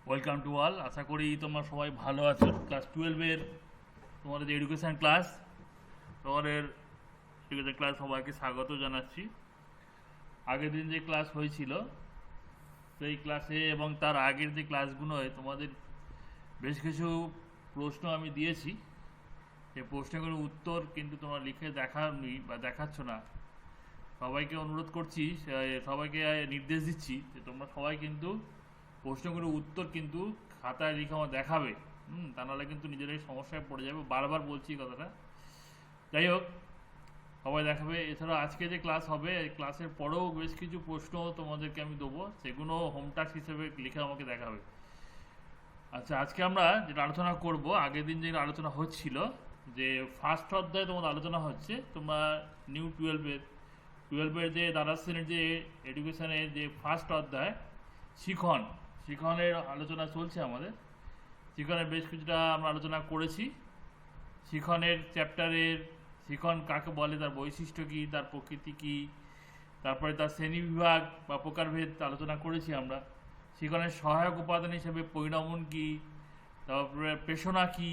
Welcome to all. আশা করি তোমরা সবাই ভালো আছো। ক্লাস 12-এর তোমাদের যে এডুকেশান ক্লাস, তোমাদের এডুকেশান ক্লাস সবাইকে স্বাগত জানাচ্ছি। আগের দিন যে ক্লাস হয়েছিল সেই ক্লাসে এবং তার আগের যে ক্লাসগুলোয় তোমাদের বেশ কিছু প্রশ্ন আমি দিয়েছি। সেই প্রশ্নগুলোর উত্তর কিন্তু তোমরা লিখে দেখাওনি বা দেখাচ্ছ না। সবাইকে অনুরোধ করছি, সবাইকে নির্দেশ দিচ্ছি যে তোমরা সবাই কিন্তু প্রশ্নগুলোর উত্তর কিন্তু খাতায় লিখে আমার দেখাবে। তা নাহলে কিন্তু নিজেরাই সমস্যায় পড়ে যাবে। বারবার বলছি এই কথাটা। যাই হোক, সবাই দেখাবে। এছাড়া আজকে যে ক্লাস হবে, এই ক্লাসের পরেও বেশ কিছু প্রশ্ন তোমাদেরকে আমি দেবো, সেগুলো হোম টাস্ক হিসেবে লিখে আমাকে দেখাবে। আচ্ছা, আজকে আমরা যেটা আলোচনা করব, আগের দিন যেটা আলোচনা হচ্ছিল যে ফার্স্ট অধ্যায়ে তোমাদের আলোচনা হচ্ছে, তোমরা নিউ টুয়েলভের যে দ্বাদশ শ্রেণীর যে এডুকেশনের যে ফার্স্ট অধ্যায় শিখনের আলোচনা চলছে আমাদের। শিখনের বেশ কিছুটা আমরা আলোচনা করেছি। শিখনের চ্যাপ্টারের শিখন কাকে বলে, তার বৈশিষ্ট্য কী, তার প্রকৃতি কী, তারপরে তার শ্রেণীবিভাগ বা প্রকারভেদ আলোচনা করেছি আমরা। শিখনের সহায়ক উপাদান হিসেবে পরিণমন কী, তারপরে পেশনা কী,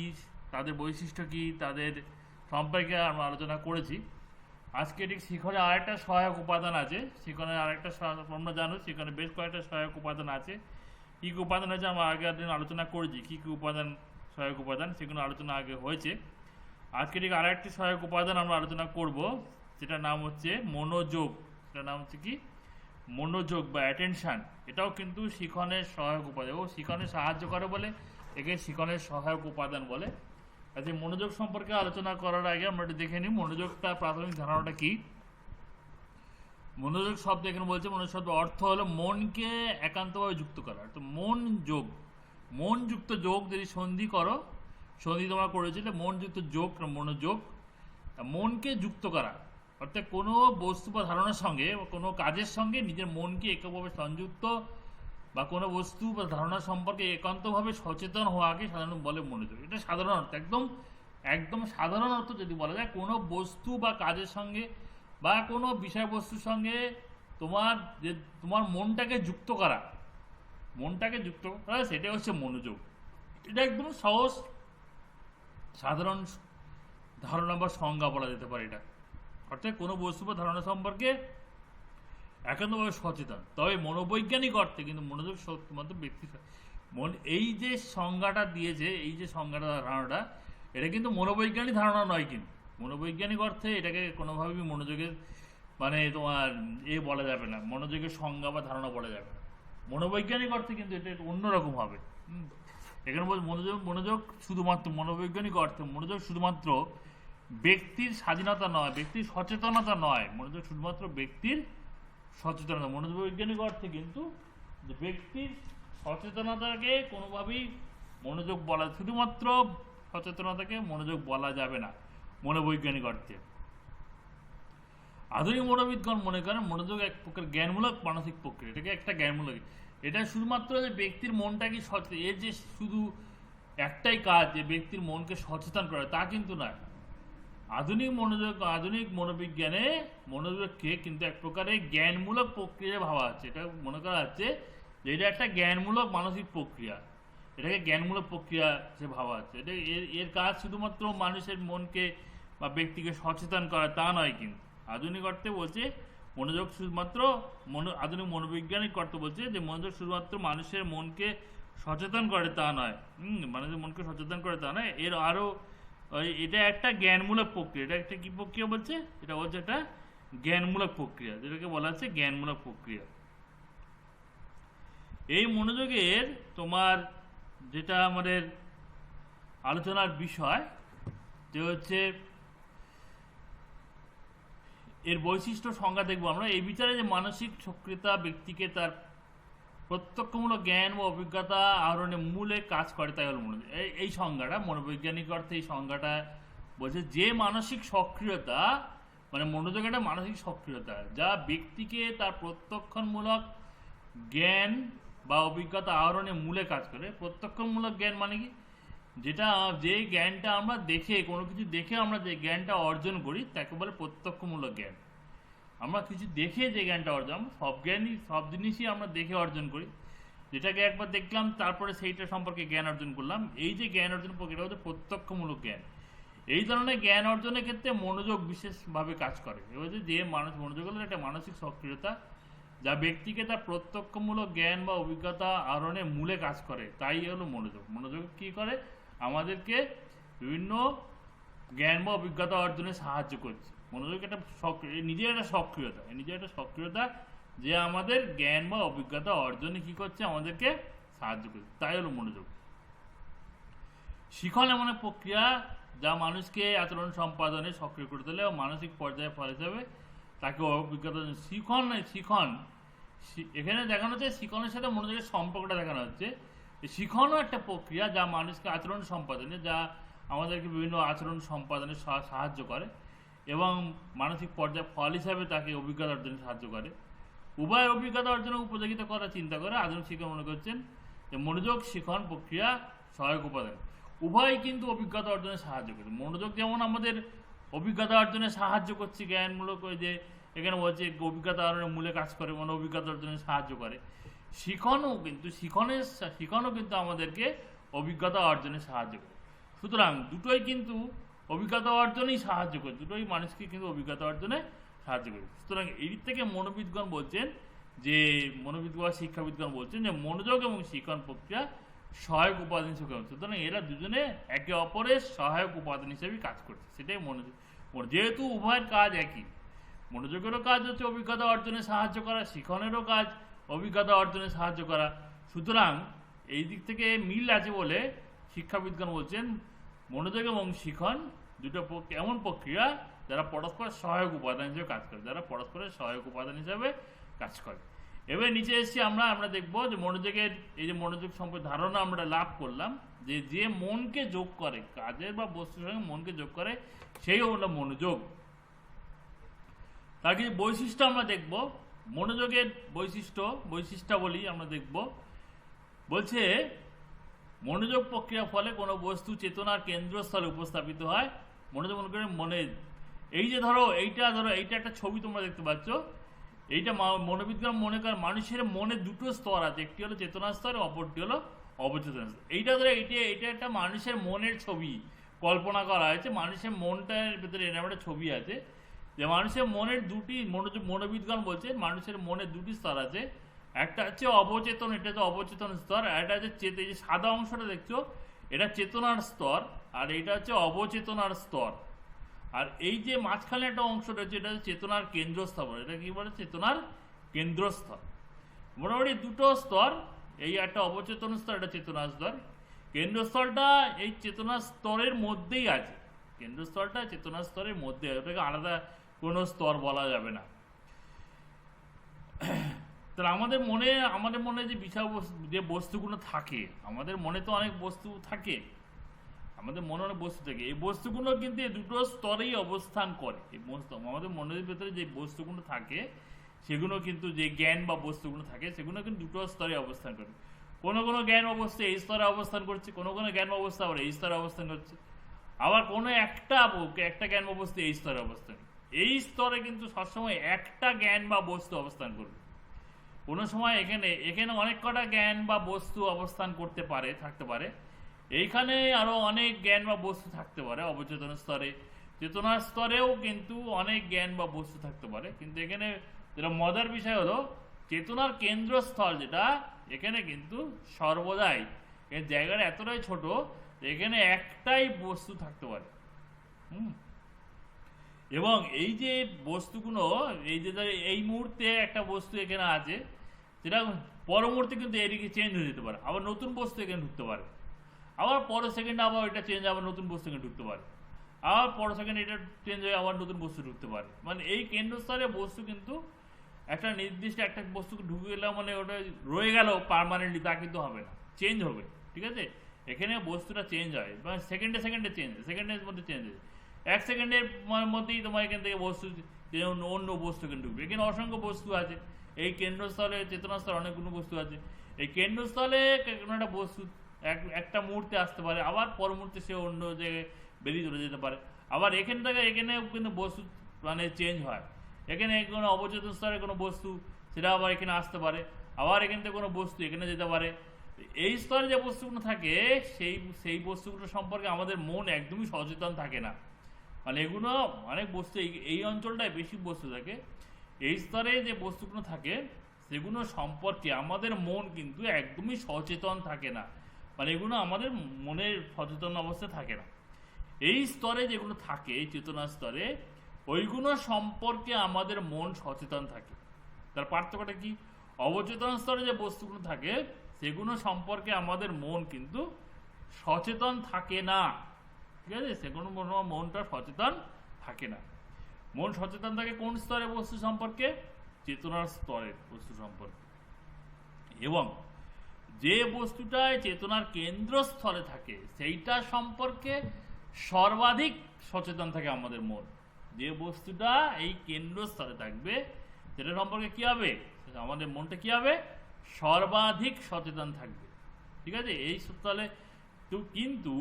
তাদের বৈশিষ্ট্য কী, তাদের সম্পর্কে আমরা আলোচনা করেছি। আজকে ঠিক শিখনের আরেকটা সহায়ক উপাদান আছে। শিখনের আরেকটা তোমরা জানো শিখনের বেশ কয়েকটা সহায়ক উপাদান আছে। কী কী উপাদান আছে আমরা আগের দিন আলোচনা করেছি। কী কী উপাদান সহায়ক উপাদান সেগুলো আলোচনা আগে হয়েছে। আজকে ঠিক আরেকটি সহায়ক উপাদান আমরা আলোচনা করব, যেটার নাম হচ্ছে মনোযোগ। সেটার নাম হচ্ছে কি মনোযোগ বা অ্যাটেনশান। এটাও কিন্তু শিখনের সহায়ক উপাদান ও শিখনে সাহায্য করে বলে একে শিখনের সহায়ক উপাদান বলে। আচ্ছা, মনোযোগ সম্পর্কে আলোচনা করার আগে আমরা একটু দেখে নিই মনোযোগটা প্রাথমিক ধারণাটা কি। মনোযোগ শব্দ এখানে বলছে, মনোযোগ শব্দ অর্থ হলো মনকে একান্তভাবে যুক্ত করা। তো মন যোগ, মন যুক্ত যোগ যদি সন্ধি করো, সন্ধি তোমরা করেছিলে মন যুক্ত যোগ মনোযোগ, মনকে যুক্ত করা অর্থাৎ কোনো বস্তু বা ধারণার সঙ্গে বা কোনো কাজের সঙ্গে নিজের মনকে এককভাবে সংযুক্ত বা কোনো বস্তু বা ধারণা সম্পর্কে একান্তভাবে সচেতন হওয়াকে সাধারণত বলে মনোযোগ। এটা সাধারণ অর্থ, একদম একদম সাধারণ অর্থ যদি বলা যায়, কোনো বস্তু বা কাজের সঙ্গে বা কোনো বিষয়বস্তুর সঙ্গে তোমার মনটাকে যুক্ত করা, সেটাই হচ্ছে মনোযোগ। এটা একদম সহজ সাধারণ ধারণা বা সংজ্ঞা বলা যেতে পারে এটা। অর্থাৎ কোনো বস্তু বা ধারণা সম্পর্কে একান্তভাবে সচেতন। তবে মনোবৈজ্ঞানিক অর্থে কিন্তু মনোযোগ শুধুমাত্র ব্যক্তি এই যে সংজ্ঞাটা দিয়েছে, এই যে সংজ্ঞাটা ধারণাটা, এটা কিন্তু মনোবৈজ্ঞানিক ধারণা নয়। কিন্তু মনোবৈজ্ঞানিক অর্থে এটাকে কোনোভাবেই মনোযোগের তোমার বলা যাবে না, মনোযোগের সংজ্ঞা বা ধারণা বলা যাবে না। মনোবৈজ্ঞানিক অর্থে কিন্তু এটা একটু অন্যরকম হবে। এখানে বলছে মনোযোগ শুধুমাত্র মনোবৈজ্ঞানিক অর্থে মনোযোগ শুধুমাত্র ব্যক্তির স্বাধীনতা নয়, ব্যক্তির সচেতনতা নয়। মনোযোগ শুধুমাত্র ব্যক্তির সচেতনতা। মনোবৈজ্ঞানিক অর্থে কিন্তু ব্যক্তির সচেতনতাকে কোনোভাবেই মনোযোগ বলা, শুধুমাত্র সচেতনতাকে মনোযোগ বলা যাবে না মনোবৈজ্ঞানিক অর্থে। আধুনিক মনোবিদগণ মনে করেন মনোযোগ এক প্রকার জ্ঞানমূলক মানসিক প্রক্রিয়া। এটাকে একটা জ্ঞানমূলক, এটা শুধুমাত্র যে ব্যক্তির মনটাকে এর যে শুধু একটাই কাজ যে ব্যক্তির মনকে সচেতন করা, তা কিন্তু নয়। আধুনিক মনোবিজ্ঞানে মনোযোগকে কিন্তু এক প্রকারের জ্ঞানমূলক প্রক্রিয়া ভাবা হচ্ছে। এটা মনে করা হচ্ছে যে এটা একটা জ্ঞানমূলক মানসিক প্রক্রিয়া, এটাকে জ্ঞানমূলক প্রক্রিয়া হিসেবে ভাবা হচ্ছে। এটা এর কাজ শুধুমাত্র মানুষের মনকে বা ব্যক্তিকে সচেতন করা, তা নয়। কিন্তু আধুনিক অর্থে বলছে মনোযোগ শুধুমাত্র আধুনিক মনোবৈজ্ঞানিক অর্থে বলছে যে মনোযোগ শুধুমাত্র মানুষের মনকে সচেতন করে তা নয়। মানুষের মনকে সচেতন করে তা নয়, এর আরও এটা একটা জ্ঞানমূলক প্রক্রিয়া। এটা একটা কি প্রক্রিয়া বলছে? এটা বলছে একটা জ্ঞানমূলক প্রক্রিয়া, যেটাকে বলা হচ্ছে জ্ঞানমূলক প্রক্রিয়া। এই মনোযোগের তোমার যেটা আমাদের আলোচনার বিষয় যে হচ্ছে এর বৈশিষ্ট্য সংজ্ঞা দেখবো আমরা। এই বিচারে যে মানসিক সক্রিয়তা ব্যক্তিকে তার প্রত্যক্ষমূলক জ্ঞান বা অভিজ্ঞতা আহরণের মূলে কাজ করে, তাই হল মনোযোগ। এই সংজ্ঞাটা মনোবৈজ্ঞানিক অর্থে এই সংজ্ঞাটা বলছে যে মানসিক সক্রিয়তা, মনোযোগ একটা মানসিক সক্রিয়তা যা ব্যক্তিকে তার প্রত্যক্ষমূলক জ্ঞান বা অভিজ্ঞতা আহরণের মূলে কাজ করে। প্রত্যক্ষমূলক জ্ঞান মানে কি? যে জ্ঞানটা আমরা দেখে, কোনো কিছু দেখে আমরা যে জ্ঞানটা অর্জন করি তাকে বলে প্রত্যক্ষমূলক জ্ঞান। আমরা কিছু দেখে যে জ্ঞানটা অর্জন, সব জিনিসই আমরা দেখে অর্জন করি। যেটাকে একবার দেখলাম তারপরে সেইটা সম্পর্কে জ্ঞান অর্জন করলাম। এই যে জ্ঞান অর্জন প্রক্রিয়া হচ্ছে প্রত্যক্ষমূলক জ্ঞান। এই ধরনের জ্ঞান অর্জনের ক্ষেত্রে মনোযোগ বিশেষভাবে কাজ করে। এবার যে মানুষ মনোযোগ হলো একটা মানসিক সক্রিয়তা যা ব্যক্তিকে তার প্রত্যক্ষমূলক জ্ঞান বা অভিজ্ঞতা আহরণে মূলে কাজ করে, তাই হলো মনোযোগ। মনোযোগ কি করে? আমাদেরকে বিভিন্ন জ্ঞান বা অভিজ্ঞতা অর্জনে সাহায্য করছে। মনোযোগ একটা নিজের একটা সক্রিয়তা যে আমাদের জ্ঞান বা অভিজ্ঞতা অর্জনে কি করছে? আমাদেরকে সাহায্য করছে, তাই হলো মনোযোগ। শিখন এমন এক প্রক্রিয়া যা মানুষকে আচরণ সম্পাদনে সক্রিয় করে তোলে ও মানসিক পর্যায়ে ফল হিসাবে তাকে অভিজ্ঞতা। শিখন এখানে দেখানো হচ্ছে শিখনের সাথে মনোযোগের সম্পর্কটা দেখানো হচ্ছে। শিখনও একটা প্রক্রিয়া যা মানুষকে আচরণ সম্পাদনে, যা আমাদেরকে বিভিন্ন আচরণ সম্পাদনে সাহায্য করে এবং মানসিক পর্যায়ে ফল হিসাবে তাকে অভিজ্ঞতা অর্জনে সাহায্য করে। উভয় অভিজ্ঞতা অর্জনে উপযোগিতা করার চিন্তা করে আধুনিক শিক্ষক মনে করছেন যে মনোযোগ শিখন প্রক্রিয়া সহায়ক উপাদান। উভয় কিন্তু অভিজ্ঞতা অর্জনে সাহায্য করে। মনোযোগ যেমন আমাদের অভিজ্ঞতা অর্জনে সাহায্য করছে, জ্ঞানমূলক যে এখানে বলছে অভিজ্ঞতা অর্জনের মূলে কাজ করে, মানে অভিজ্ঞতা অর্জনে সাহায্য করে। শিখনও কিন্তু আমাদেরকে অভিজ্ঞতা অর্জনে সাহায্য করে। সুতরাং দুটোই কিন্তু অভিজ্ঞতা অর্জনেই সাহায্য করে, দুটোই মানুষকে কিন্তু অভিজ্ঞতা অর্জনে সাহায্য করে। সুতরাং এই থেকে মনোবিদগণ বলছেন যে শিক্ষাবিদগণ বলছেন যে মনোযোগ এবং শিখন প্রক্রিয়া সহায়ক উপাদান হিসেবে। সুতরাং এরা দুজনে একে অপরের সহায়ক উপাদান হিসেবে কাজ করছে, সেটাই মনোযোগ। যেহেতু উভয়ের কাজ একই, মনোযোগেরও কাজ হচ্ছে অভিজ্ঞতা অর্জনে সাহায্য করা, শিখনেরও কাজ অভিজ্ঞতা অর্জনে সাহায্য করা। সুতরাং এই দিক থেকে মিল আছে বলে শিক্ষাবিদগণ বলছেন মনোযোগ এবং শিখন দুটো এমন প্রক্রিয়া যারা পরস্পর সহায়ক উপাদান হিসেবে কাজ করে। এবার নিচে এসেছি আমরা দেখবো যে মনোযোগের এই যে মনোযোগ সম্পর্কে ধারণা আমরা লাভ করলাম যে মনকে যোগ করে, কাজের বা বস্তুর সঙ্গে মনকে যোগ করে, সেই হলো মনোযোগ। তার কিছু বৈশিষ্ট্য আমরা দেখব। মনোযোগের বৈশিষ্ট্যাবলী আমরা দেখব। বলছে মনোযোগ প্রক্রিয়ার ফলে কোনো বস্তু চেতনার কেন্দ্রস্থলে উপস্থাপিত হয়। মনোযোগ মনে করে এই যে এইটা একটা ছবি তোমরা দেখতে পাচ্ছ। এইটা মনোবিজ্ঞান মনে করে মানুষের মনে দুটো স্তর আছে, একটি হলো চেতনা স্তর, অপরটি হলো অবচেতন স্তর। এইটা একটা মানুষের মনের ছবি কল্পনা করা হয়েছে। মানুষের মনটার ভেতরে এরকম একটা ছবি আছে যে মানুষের মনের মনোবিজ্ঞান বলছে মানুষের মনের দুটি স্তর আছে। একটা হচ্ছে অবচেতন, এটা হচ্ছে অবচেতন স্তর, আর এটা হচ্ছে এই যে সাদা অংশটা দেখছো এটা চেতনার স্তর, আর এটা হচ্ছে অবচেতনার স্তর। আর এই যে মাঝখানে একটা অংশ রয়েছে এটা হচ্ছে চেতনার কেন্দ্রস্থল। এটা কি বলে? চেতনার কেন্দ্রস্থল। মোটামুটি দুটো স্তর, এই একটা অবচেতন স্তর, এটা চেতনার স্তর। কেন্দ্রস্থলটা এই চেতনার স্তরের মধ্যেই আছে, কেন্দ্রস্থলটা চেতনার স্তরের মধ্যে, ওটাকে আলাদা কোনো স্তর বলা যাবে না। তাহলে আমাদের মনে যে বস্তুগুলো থাকে, আমাদের মনে তো অনেক বস্তু থাকে, এই বস্তুগুলো কিন্তু এই দুটো স্তরেই অবস্থান করে। আমাদের মনের ভেতরে যে বস্তুগুলো থাকে সেগুলো কিন্তু, যে জ্ঞান বা বস্তুগুলো থাকে সেগুলো কিন্তু দুটো স্তরে অবস্থান করে। কোনো জ্ঞান অবস্থা এই স্তরে অবস্থান করছে, কোনো জ্ঞান অবস্থা আবার এই স্তরে অবস্থান করছে, আবার কোনো একটা জ্ঞান অবস্থা এই স্তরে অবস্থান। এই স্তরে কিন্তু সবসময় একটা জ্ঞান বা বস্তু অবস্থান করবে। কোনো সময় এখানে অনেক কটা জ্ঞান বা বস্তু অবস্থান থাকতে পারে। এইখানে আরো অনেক জ্ঞান বা বস্তু থাকতে পারে অবচেতন স্তরে। চেতনার স্তরেও কিন্তু অনেক জ্ঞান বা বস্তু থাকতে পারে। কিন্তু এখানে যেটা মজার বিষয় হলো চেতনার কেন্দ্রস্থল যেটা, এখানে কিন্তু সর্বদাই এর জায়গাটা এতটাই ছোট, এখানে একটাই বস্তু থাকতে পারে। এবং এই যে বস্তুগুলো, এই মুহূর্তে একটা বস্তু এখানে আছে, যেটা পর মুহূর্তে কিন্তু এদিকে চেঞ্জ হয়ে যেতে পারে, আবার নতুন বস্তু এখানে ঢুকতে পারে, আবার পরের সেকেন্ডে আবার এটা চেঞ্জ, আবার নতুন বস্তু এখানে ঢুকতে পারে, আবার পরের সেকেন্ডে এটা চেঞ্জ হয়ে আবার নতুন বস্তু ঢুকতে পারে। মানে এই কেন্দ্রস্থলে বস্তু কিন্তু একটা নির্দিষ্ট একটা বস্তু ঢুকে গেলে মানে ওটা রয়ে গেল পার্মানেন্টলি, তা কিন্তু হবে না, চেঞ্জ হবে। ঠিক আছে, এখানে বস্তুটা চেঞ্জ হয়, মানে সেকেন্ডের মধ্যে চেঞ্জ হয়। 1 সেকেন্ডের মধ্যেই তোমার এখান থেকে বস্তু অন্য বস্তু এখানে ঢুকবে। এখানে অসংখ্য বস্তু আছে, এই কেন্দ্রস্থলে চেতনাস্থলে অনেকগুলো বস্তু আছে। এই কেন্দ্রস্থলে কোনো একটা বস্তু একটা মুহূর্তে আসতে পারে, আবার পর মুহূর্তে সে অন্য জায়গায় বেরিয়ে চলে যেতে পারে। আবার এখানে কিন্তু বস্তু মানে চেঞ্জ হয়। এখানে কোনো অবচেতন স্তরে কোনো বস্তু সেটা আবার এখানে আসতে পারে, আবার এখান থেকে কোনো বস্তু এখানে যেতে পারে। এই স্তরে যে বস্তুগুলো থাকে সেই বস্তুগুলো সম্পর্কে আমাদের মন একদমই সচেতন থাকে না। মানে এগুলো অনেক বস্তু এই অঞ্চলটায় বেশি বস্তু থাকে, এই স্তরে যে বস্তুগুলো থাকে সেগুলো সম্পর্কে আমাদের মন কিন্তু একদমই সচেতন থাকে না। মানে এগুলো আমাদের মনের সচেতন অবস্থায় থাকে না। এই স্তরে যেগুলো থাকে, এই চেতনা স্তরে, ওইগুলো সম্পর্কে আমাদের মন সচেতন থাকে। তার পার্থক্যটা কি? অবচেতন স্তরে যে বস্তুগুলো থাকে সেগুলো সম্পর্কে আমাদের মন কিন্তু সচেতন থাকে না। ঠিক আছে, সেগুলো মনটা সচেতন থাকে না। মন সচেতন থাকে কোন স্তরে বস্তু সম্পর্কে? চেতনার স্তরের বস্তু সম্পর্কে। এবং যে বস্তুটায় চেতনার কেন্দ্রস্থলে থাকে সেইটা সম্পর্কে সর্বাধিক সচেতন থাকে আমাদের মন। যে বস্তুটা এই কেন্দ্রস্থলে থাকবে সেটা সম্পর্কে কি হবে? আমাদের মনটা কি হবে? সর্বাধিক সচেতন থাকবে। ঠিক আছে, এই স্থলে কিন্তু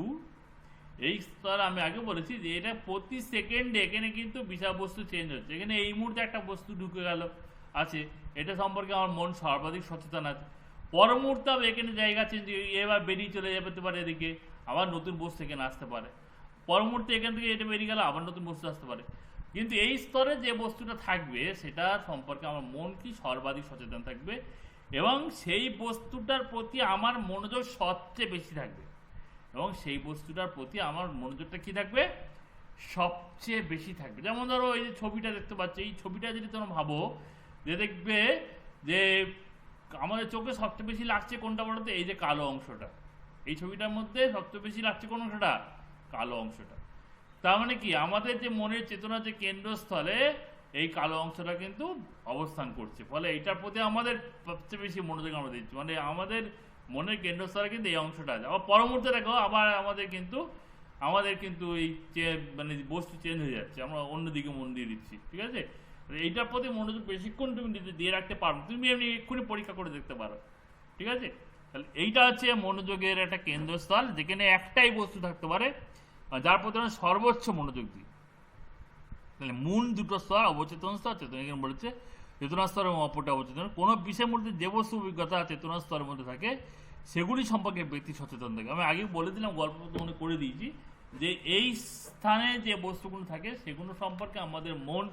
এই স্তর আমি আগে বলেছি যে এটা প্রতি সেকেন্ডে এখানে কিন্তু বিষয়বস্তু চেঞ্জ হচ্ছে। এখানে এই মুহূর্তে একটা বস্তু ঢুকে গেল আছে, এটা সম্পর্কে আমার মন সর্বাধিক সচেতন আছে। পর মুহূর্তে হবে এখানে জায়গা চেঞ্জ, এবার বেরিয়ে চলে যেতে পারে এদিকে, আবার নতুন বস্তু এখানে আসতে পারে। পর মুহূর্তে এখান থেকে এটা বেরিয়ে গেল, আবার নতুন বস্তু আসতে পারে। কিন্তু এই স্তরে যে বস্তুটা থাকবে সেটা সম্পর্কে আমার মন কি সর্বাধিক সচেতন থাকবে, এবং সেই বস্তুটার প্রতি আমার মনোযোগ সবচেয়ে বেশি থাকবে। এবং সেই বস্তুটার প্রতি আমার মনোযোগটা কি থাকবে? সবচেয়ে বেশি থাকবে। যেমন ধরো এই যে ছবিটা দেখতে পাচ্ছ, এই ছবিটা যদি তোমরা ভাবো যে দেখবে যে আমাদের চোখে সবচেয়ে বেশি লাগছে কোনটা বলতো? এই যে কালো অংশটা। এই ছবিটার মধ্যে সবচেয়ে বেশি লাগছে কোন অংশটা? কালো অংশটা। তার মানে কি আমাদের যে মনের চেতনা যে কেন্দ্রস্থলে এই কালো অংশটা কিন্তু অবস্থান করছে, ফলে এইটার প্রতি আমাদের সবচেয়ে বেশি মনোযোগ আমরা দিচ্ছি। মানে আমাদের মনের কেন্দ্রস্থলে কিন্তু এই অংশটা আছে। আবার পরবর্তী দেখো আবার আমাদের কিন্তু এই মানে বস্তু চেঞ্জ হয়ে যাচ্ছে, আমরা অন্যদিকে মন দিয়ে দিচ্ছি। ঠিক আছে, এইটার প্রতি মনোযোগ বেশিক্ষণ তুমি দিয়ে রাখতে পারো, তুমি এমনি এক্ষুনি পরীক্ষা করে দেখতে পারো। ঠিক আছে, তাহলে এইটা হচ্ছে মনোযোগের একটা কেন্দ্রস্থল, যেখানে একটাই বস্তু থাকতে পারে যার প্রতি আমরা সর্বোচ্চ মনোযোগ দিই। তাহলে মূল দুটো স্তর, অবচেতন স্তর, চেতনা। এখানে বলেছে চেতনা স্তর এবং অপরটা অবচেতন। কোনো বিষয়ের মধ্যে যে বস্তু অভিজ্ঞতা চেতনা স্তরের মধ্যে থাকে সেগুলি সম্পর্কে ব্যক্তি সচেতন থাকে। আমি আগে বলে দিলাম, গল্প মনে করে দিয়েছি যে এই স্থানে যে বস্তুগুলো থাকে সেগুলো সম্পর্কে আমাদের মন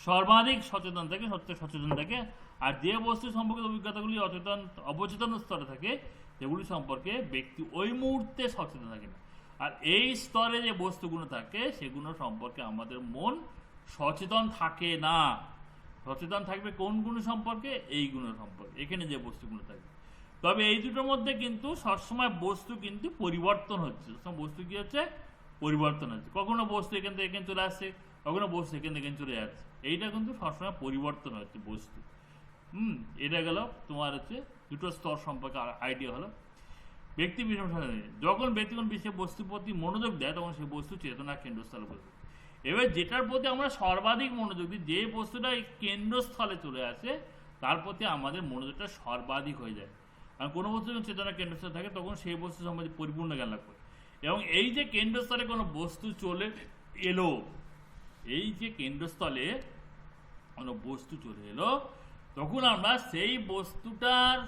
সর্বাধিক সচেতন থাকে, সচেতন থাকে। আর যে বস্তু সম্পর্কে অভিজ্ঞতাগুলি অবচেতন স্তরে থাকে সেগুলি সম্পর্কে ব্যক্তি ওই মুহূর্তে সচেতন থাকে না। আর এই স্তরে যে বস্তুগুলো থাকে সেগুলো সম্পর্কে আমাদের মন সচেতন থাকে না। সচেতন থাকবে কোন গুণ সম্পর্কে? এই গুণ সম্পর্কে, এখানে যে বস্তুগুলো থাকবে। তবে এই দুটোর মধ্যে কিন্তু সবসময় বস্তু কিন্তু পরিবর্তন হচ্ছে। বস্তু কি হচ্ছে? পরিবর্তন হচ্ছে। কখনো বস্তু এখান থেকে এখানে চলে আসছে, কখনো বস্তু এখান থেকে এখানে চলে যাচ্ছে। এইটা কিন্তু সবসময় পরিবর্তন হচ্ছে বস্তু। এটা গেল তোমার হচ্ছে দুটো স্তর সম্পর্কে আইডিয়া হলো। ব্যক্তি বিশেষ যখন ব্যক্তিগণ বিশেষ বস্তুর প্রতি মনোযোগ দেয় তখন সেই বস্তু চেতনার কেন্দ্রস্থলে বসে। এবার যেটার প্রতি আমরা সর্বাধিক মনোযোগ দিই, যে বস্তুটা এই কেন্দ্রস্থলে চলে আসে তার প্রতি আমাদের মনোযোগটা সর্বাধিক হয়ে যায়। আর কোনো বস্তু যখন চেতনার কেন্দ্রস্থলে থাকে তখন সেই বস্তু সম্বন্ধে পরিপূর্ণ জ্ঞান লাভ করে। এবং এই যে কেন্দ্রস্থলে কোনো বস্তু চলে এলো, এই যে কেন্দ্রস্থলে কোনো বস্তু চলে এলো, তখন আমরা সেই বস্তুটার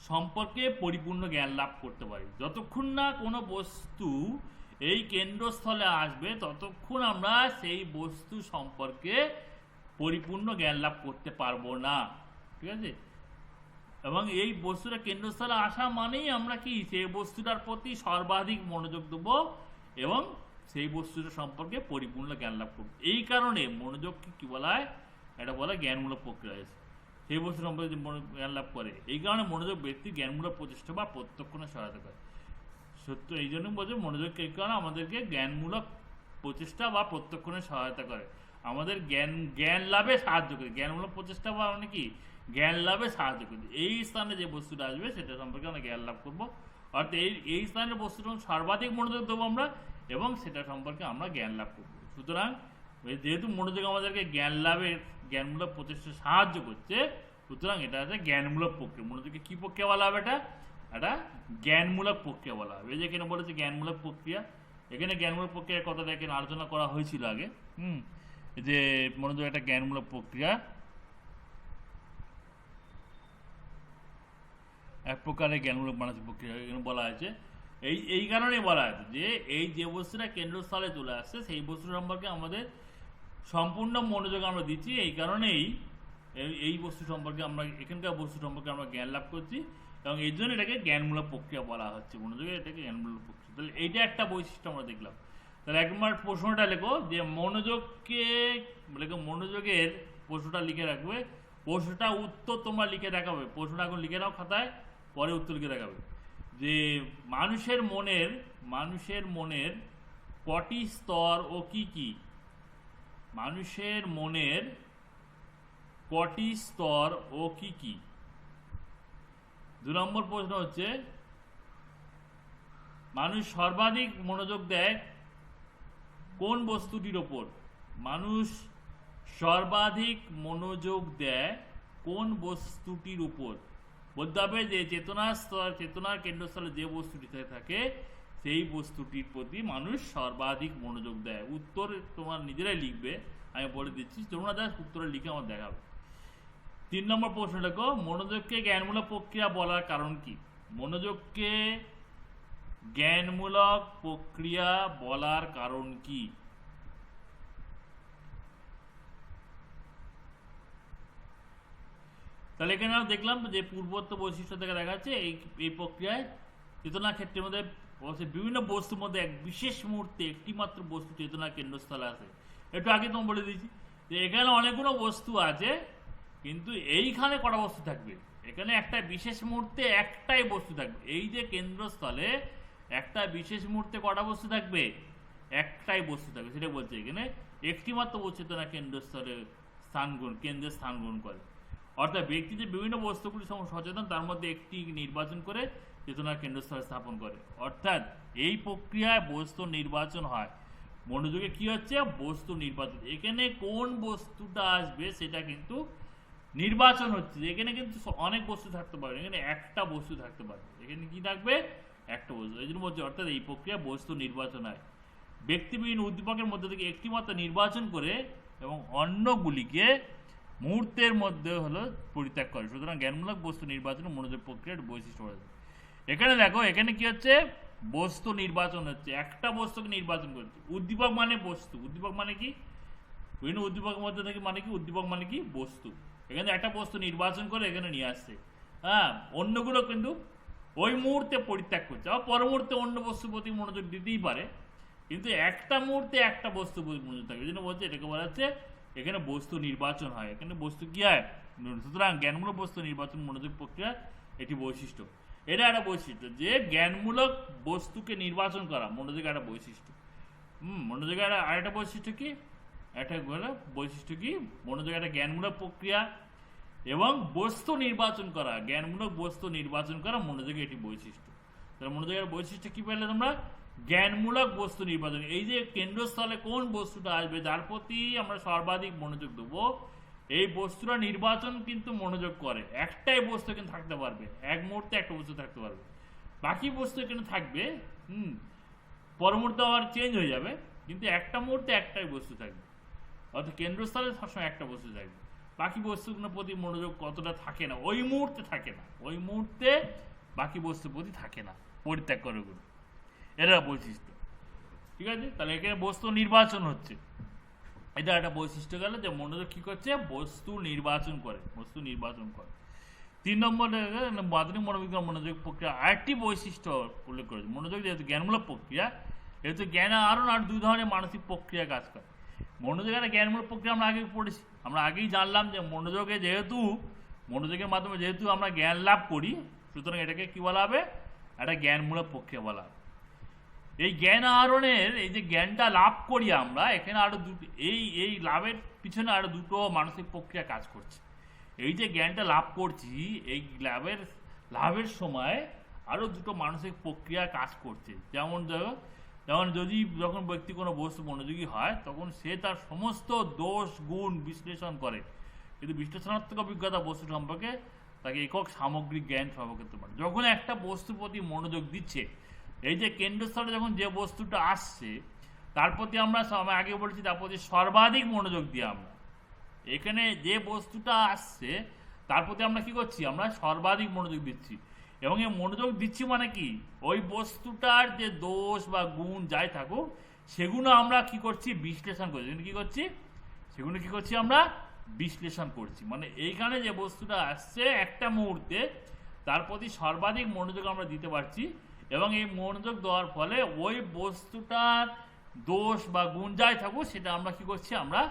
সম্পর্কে পরিপূর্ণ জ্ঞান লাভ করতে পারি। যতক্ষণ না কোনো বস্তু এই কেন্দ্রস্থলে আসবে ততক্ষণ আমরা সেই বস্তু সম্পর্কে পরিপূর্ণ জ্ঞান লাভ করতে পারবো না। ঠিক আছে, এবং এই বস্তুটা কেন্দ্রস্থলে আসা মানেই আমরা কি সেই বস্তুটার প্রতি সর্বাধিক মনোযোগ দেবো এবং সেই বস্তুটা সম্পর্কে পরিপূর্ণ জ্ঞান লাভ করবো। এই কারণে মনোযোগকে কি বলা হয়? এটা বলা হয় জ্ঞানমূলক প্রক্রিয়া। সেই বস্তু সম্পর্কে জ্ঞান লাভ করে, এই কারণে মনোযোগ ব্যক্তি জ্ঞানমূলক প্রচেষ্টা বা প্রত্যক্ষণে সহায়তা করে। সত্য এই জন্য বলছে মনোযোগকে এই কারণে আমাদেরকে জ্ঞানমূলক প্রচেষ্টা বা প্রত্যক্ষণে সহায়তা করে, আমাদের জ্ঞান লাভে সাহায্য করে। জ্ঞানমূলক প্রচেষ্টা বা মানে কি? জ্ঞান লাভে সাহায্য করে। এই স্থানে যে বস্তুটা আসবে সেটা সম্পর্কে আমরা জ্ঞান লাভ করবো, অর্থাৎ এই স্থানের বস্তুটা সর্বাধিক মনোযোগ দেবো আমরা এবং সেটা সম্পর্কে আমরা জ্ঞান লাভ করবো। সুতরাং যেহেতু মনোযোগ আমাদেরকে জ্ঞানমূলক প্রচেষ্টা সাহায্য করছে, সুতরাং এটা আছে জ্ঞানমূলক প্রক্রিয়া। মনোযোগকে কি প্রক্রিয়া বলা হবে? এটা জ্ঞানমূলক প্রক্রিয়া বলা হবে। এই যে এখানে বলেছে জ্ঞানমূলক প্রক্রিয়া, এখানে জ্ঞানমূলক প্রক্রিয়ার কথাটা এখানে আলোচনা করা হয়েছিল আগে। যে মনোযোগ একটা জ্ঞানমূলক প্রক্রিয়া। এক প্রকারের জ্ঞানমূলক মানসিক প্রক্রিয়া এখানে বলা হয়েছে। এই কারণেই বলা হয়েছে যে এই যে বস্তুটা কেন্দ্রস্থলে চলে আসছে সেই বস্তু সম্পর্কে আমাদের সম্পূর্ণ মনোযোগ আমরা দিচ্ছি। এই কারণেই এই বস্তু সম্পর্কে আমরা এখানকার বস্তু সম্পর্কে আমরা জ্ঞান লাভ করছি এবং এই জন্য এটাকে জ্ঞানমূলক প্রক্রিয়া বলা হচ্ছে। মনোযোগে এটাকে জ্ঞানমূলক প্রক্রিয়া। তাহলে এইটা একটা বৈশিষ্ট্য আমরা দেখলাম। তাহলে একবার প্রশ্নটা লেখো যে মনোযোগকে লেখো, মনোযোগের প্রশ্নটা লিখে রাখবে। প্রশ্নটা উত্তর তোমরা লিখে দেখাবে। প্রশ্নটা এখন লিখে নাও খাতায়, পরে উত্তর লিখে দেখাবে যে মানুষের মনের কটি স্তর ও কি কি? মানুষের মনের কটি স্তর ও কি কি? 2 নম্বর প্রশ্ন হচ্ছে মানুষ সর্বাধিক মনোযোগ দেয় কোন বস্তুটির ওপর? মানুষ সর্বাধিক মনোযোগ দেয় কোন বস্তুটির উপর? বলতে হবে যে চেতনার কেন্দ্রস্থলে যে বস্তুটি থাকে সেই বস্তুটির প্রতি মানুষ সর্বাধিক মনোযোগ দেয়। উত্তর তোমার নিজেরাই লিখবে, আমি বলে দিচ্ছি, তোমরা জাস্ট উত্তরে লিখে আমার দেখাবে। 3 নম্বর প্রশ্ন দেখো, মনোযোগকে জ্ঞানমূলক প্রক্রিয়া বলার কারণ কি? মনোযোগকে জ্ঞানমূলক প্রক্রিয়া বলার কারণ কি? তাহলে এখানে আমরা দেখলাম যে পূর্বত্ব বৈশিষ্ট্য থেকে দেখা যাচ্ছে এই প্রক্রিয়ায় চেতনা ক্ষেত্রের মধ্যে বিভিন্ন বস্তুর মধ্যে এক বিশেষ মুহূর্তে একটি মাত্র বস্তু চেতনা কেন্দ্রস্থলে আসে। একটু আগে তোমার বলে দিয়েছি যে এখানে অনেকগুলো বস্তু আছে, কিন্তু এইখানে কটা বস্তু থাকবে? এখানে একটা বিশেষ মুহূর্তে একটাই বস্তু থাকবে। এই যে কেন্দ্রস্থলে একটা বিশেষ মুহূর্তে কটা বস্তু থাকবে? একটাই বস্তু থাকবে। সেটা বলছে এখানে একটি মাত্র চেতনা কেন্দ্রস্থলে কেন্দ্রে স্থান গ্রহণ করে। অর্থাৎ ব্যক্তি যে বিভিন্ন বস্তুগুলি সচেতন তার মধ্যে একটি নির্বাচন করে চেতনার কেন্দ্রস্থলে স্থাপন করে। অর্থাৎ এই প্রক্রিয়ায় বস্তু নির্বাচন হয়। মনোযোগে কি হচ্ছে? বস্তু নির্বাচন। এখানে কোন বস্তুটা আসবে সেটা কিন্তু নির্বাচন হচ্ছে। এখানে কিন্তু অনেক বস্তু থাকতে পারে, এখানে একটা বস্তু থাকতে পারে। এখানে কি থাকবে? একটা বস্তু। এই জন্য বলছে অর্থাৎ এই প্রক্রিয়া বস্তু নির্বাচন হয়। ব্যক্তি বিভিন্ন উদ্দীপকের মধ্যে থেকে একটি মাত্র নির্বাচন করে এবং অন্যগুলিকে মুহূর্তের মধ্যে পরিত্যাগ করে। সুতরাং জ্ঞানমূলক বস্তু নির্বাচন মনোযোগ প্রক্রিয়ার বৈশিষ্ট্য রয়েছে। এখানে দেখো, এখানে কি হচ্ছে? বস্তু নির্বাচন হচ্ছে, একটা বস্তুকে নির্বাচন করছে। উদ্দীপক মানে বস্তু। উদ্দীপক মানে কি? বিভিন্ন উদ্দীপকের মধ্যে থেকে মানে কি? উদ্দীপক মানে কি? বস্তু। এখানে একটা বস্তু নির্বাচন করে এখানে নিয়ে আসছে। হ্যাঁ, অন্যগুলো কিন্তু ওই মুহূর্তে পরিত্যাগ করছে। আবার পর মুহূর্তে অন্য বস্তুর প্রতি মনোযোগ দিতেই পারে, কিন্তু একটা মুহূর্তে একটা বস্তুর প্রতি মনোযোগ থাকে। এই জন্য বলছে এটাকে বলা হচ্ছে এখানে বস্তু নির্বাচন হয়। এখানে বস্তু কি হয়? সুতরাং জ্ঞানমূলক বস্তু নির্বাচন মনোযোগ প্রক্রিয়া একটি বৈশিষ্ট্য। এটা একটা বৈশিষ্ট্য যে জ্ঞানমূলক বস্তুকে নির্বাচন করা মনোযোগের একটা বৈশিষ্ট্য। মনোযোগের আরেকটা বৈশিষ্ট্য কি? একটা বৈশিষ্ট্য কি? মনোযোগের একটা জ্ঞানমূলক প্রক্রিয়া এবং বস্তু নির্বাচন করা, জ্ঞানমূলক বস্তু নির্বাচন করা মনোযোগের একটি বৈশিষ্ট্য। তাহলে মনোযোগের বৈশিষ্ট্য কি পেলে তোমরা? জ্ঞানমূলক বস্তু নির্বাচন। এই যে কেন্দ্রস্থলে কোন বস্তুটা আসবে যার প্রতি আমরা সর্বাধিক মনোযোগ দেবো, এই বস্তুটা নির্বাচন কিন্তু মনোযোগ করে। একটাই বস্তু কিন্তু থাকতে পারবে, এক মুহূর্তে একটা বস্তু থাকতে পারবে। বাকি বস্তু এখানে থাকবে, পর মুহূর্তে আবার চেঞ্জ হয়ে যাবে, কিন্তু একটা মুহূর্তে একটাই বস্তু থাকবে। অর্থাৎ কেন্দ্রস্থলে সবসময় একটা বস্তু থাকবে। বাকি বস্তুগুলোর প্রতি মনোযোগ কতটা থাকে না, ওই মুহূর্তে থাকে না, ওই মুহূর্তে বাকি বস্তুর প্রতি থাকে না, পরিত্যাগ করে ওগুলো। এটা বৈশিষ্ট্য। ঠিক আছে, তাহলে এখানে বস্তু নির্বাচন হচ্ছে, এটা একটা বৈশিষ্ট্য গেল যে মনোযোগ কি করছে? বস্তু নির্বাচন করে, বস্তু নির্বাচন করে। 3 নম্বর আধুনিক মনোবিজ্ঞান মনোযোগ প্রক্রিয়া আরেকটি বৈশিষ্ট্য উল্লেখ করেছে। মনোযোগ যেহেতু জ্ঞানমূলক প্রক্রিয়া, যেহেতু জ্ঞান আহরণ আর 2 ধরনের মানসিক প্রক্রিয়া কাজ করে। মনোযোগ একটা জ্ঞানমূলক প্রক্রিয়া আমরা আগে পড়েছি। আমরা আগেই জানলাম যে মনোযোগের মাধ্যমে যেহেতু আমরা জ্ঞান লাভ করি, সুতরাং এটাকে কি বলা হবে? একটা জ্ঞানমূলক প্রক্রিয়া বলা হবে। এই জ্ঞান আহরণের এই যে জ্ঞানটা লাভ করি আমরা, এখানে আরো এই লাভের পিছনে আরো দুটো মানসিক প্রক্রিয়া কাজ করছে। এই যে জ্ঞানটা লাভ করছি, এই লাভের সময় আরো দুটো মানসিক প্রক্রিয়া কাজ করছে। যেমন যখন ব্যক্তি কোনো বস্তু মনোযোগী হয়, তখন সে তার সমস্ত দোষ গুণ বিশ্লেষণ করে, কিন্তু বিশ্লেষণাত্মক অভিজ্ঞতা বস্তু সম্পর্কে তাকে একক সামগ্রিক জ্ঞান সরবরাহ করতে পারে। যখন একটা বস্তুর প্রতি মনোযোগ দিচ্ছে, এই যে কেন্দ্রস্থলে যখন যে বস্তুটা আসছে তার প্রতি আমরা আগে বলেছি তার প্রতি সর্বাধিক মনোযোগ দিই আমরা। এখানে যে বস্তুটা আসছে তার প্রতি আমরা কি করছি? আমরা সর্বাধিক মনোযোগ দিচ্ছি। এবং এই মনোযোগ দিচ্ছি মানে কি, ওই বস্তুটার যে দোষ বা গুণ যাই থাকুক সেগুলো আমরা কি করছি, বিশ্লেষণ করছি। কি করছি, সেগুলো কি করছি, আমরা বিশ্লেষণ করছি। মানে এইখানে যে বস্তুটা আসছে একটা মুহূর্তে তার প্রতি সর্বাধিক মনোযোগ আমরা দিতে পারছি, এবং এই মনোযোগ দেওয়ার ফলে ওই বস্তুটার দোষ বা গুণ যাই থাকুক সেটা আমরা কি করছি, আমরা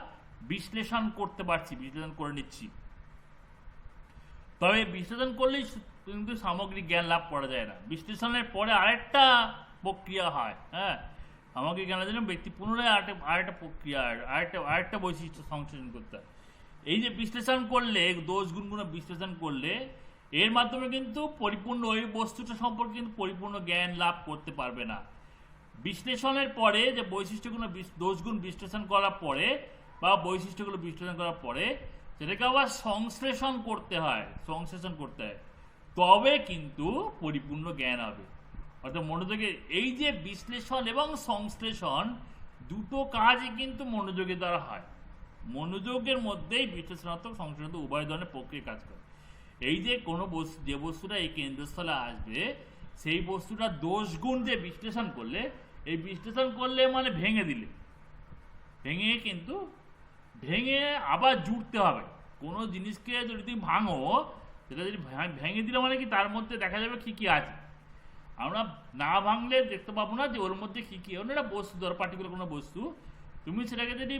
বিশ্লেষণ করতে পারছি, বিশ্লেষণ করে নিচ্ছি। তবে বিশ্লেষণ করলেই কিন্তু সামগ্রিক জ্ঞান লাভ করা যায় না। বিশ্লেষণের পরে আরেকটা প্রক্রিয়া হয়। হ্যাঁ, সামগ্রিক জ্ঞানের জন্য ব্যক্তি পুনরায় আরেকটা প্রক্রিয়া, আরেকটা বৈশিষ্ট্য সংশোধন করতে হয়। এই যে বিশ্লেষণ করলে, দোষ গুণগুলো বিশ্লেষণ করলে এর মাধ্যমে কিন্তু পরিপূর্ণ ওই বস্তুটা সম্পর্কে কিন্তু পরিপূর্ণ জ্ঞান লাভ করতে পারবে না। বিশ্লেষণের পরে যে বৈশিষ্ট্যগুলো, দোষগুণ বিশ্লেষণ করার পরে বা বৈশিষ্ট্যগুলো বিশ্লেষণ করার পরে সেটাকে আবার সংশ্লেষণ করতে হয়, তবে কিন্তু পরিপূর্ণ জ্ঞান হবে। অর্থাৎ মনোযোগের এই যে বিশ্লেষণ এবং সংশ্লেষণ দুটো কাজই কিন্তু মনোযোগের দ্বারা হয়। মনোযোগের মধ্যেই বিশ্লেষণাত্মক সংশ্লেষণ উভয় ধরনের প্রক্রিয়া কাজ করে। এই যে কোনো বস্তু, যে বস্তুটা এই কেন্দ্রস্থলে আসবে সেই বস্তুটা দোষ গুণ দিয়ে বিশ্লেষণ করলে, এই বিশ্লেষণ করলে মানে ভেঙে দিলে, ভেঙে আবার জুড়তে হবে। কোনো জিনিসকে যদি তুমি ভাঙো, সেটা যদি ভেঙে দিলে মানে কি তার মধ্যে দেখা যাবে কি কি আছে। আমরা না ভাঙলে দেখতে পাবো না যে ওর মধ্যে কি কি, অন্য একটা বস্তু ধরো, পার্টিকুলার কোনো বস্তু, তুমি সেটাকে যদি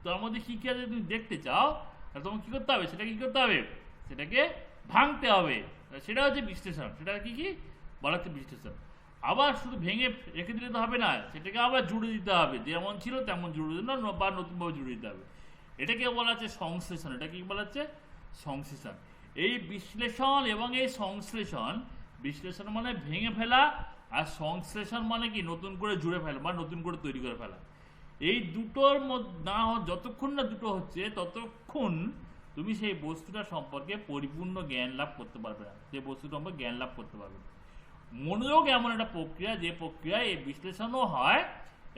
তার মধ্যে কি কি আছে তুমি দেখতে চাও, তাহলে তোমাকে কি করতে হবে, সেটাকে ভাঙতে হবে। সেটা হচ্ছে বিশ্লেষণ। সেটা কি বলা হচ্ছে বিশ্লেষণ। আবার শুধু ভেঙে রেখে দিলে তো হবে না, সেটাকে আবার জুড়ে দিতে হবে, যেমন ছিল তেমন জুড়ে দিতে হবে, বা নতুনভাবে জুড়ে দিতে হবে। এটাকে বলা হচ্ছে সংশ্লেষণ। এটা কি বলা হচ্ছে, সংশ্লেষণ। এই বিশ্লেষণ এবং এই সংশ্লেষণ, বিশ্লেষণ মানে ভেঙে ফেলা, আর সংশ্লেষণ মানে কি নতুন করে জুড়ে ফেলা বা নতুন করে তৈরি করে ফেলা। এই দুটোর মধ্যে না, যতক্ষণ না দুটো হচ্ছে ততক্ষণ তুমি সেই বস্তুটা সম্পর্কে পরিপূর্ণ জ্ঞান লাভ করতে পারবে না, সেই বস্তুটা সম্পর্কে জ্ঞান লাভ করতে পারবে না। মনোযোগ এমন একটা প্রক্রিয়া, যে প্রক্রিয়ায় এই বিশ্লেষণও হয়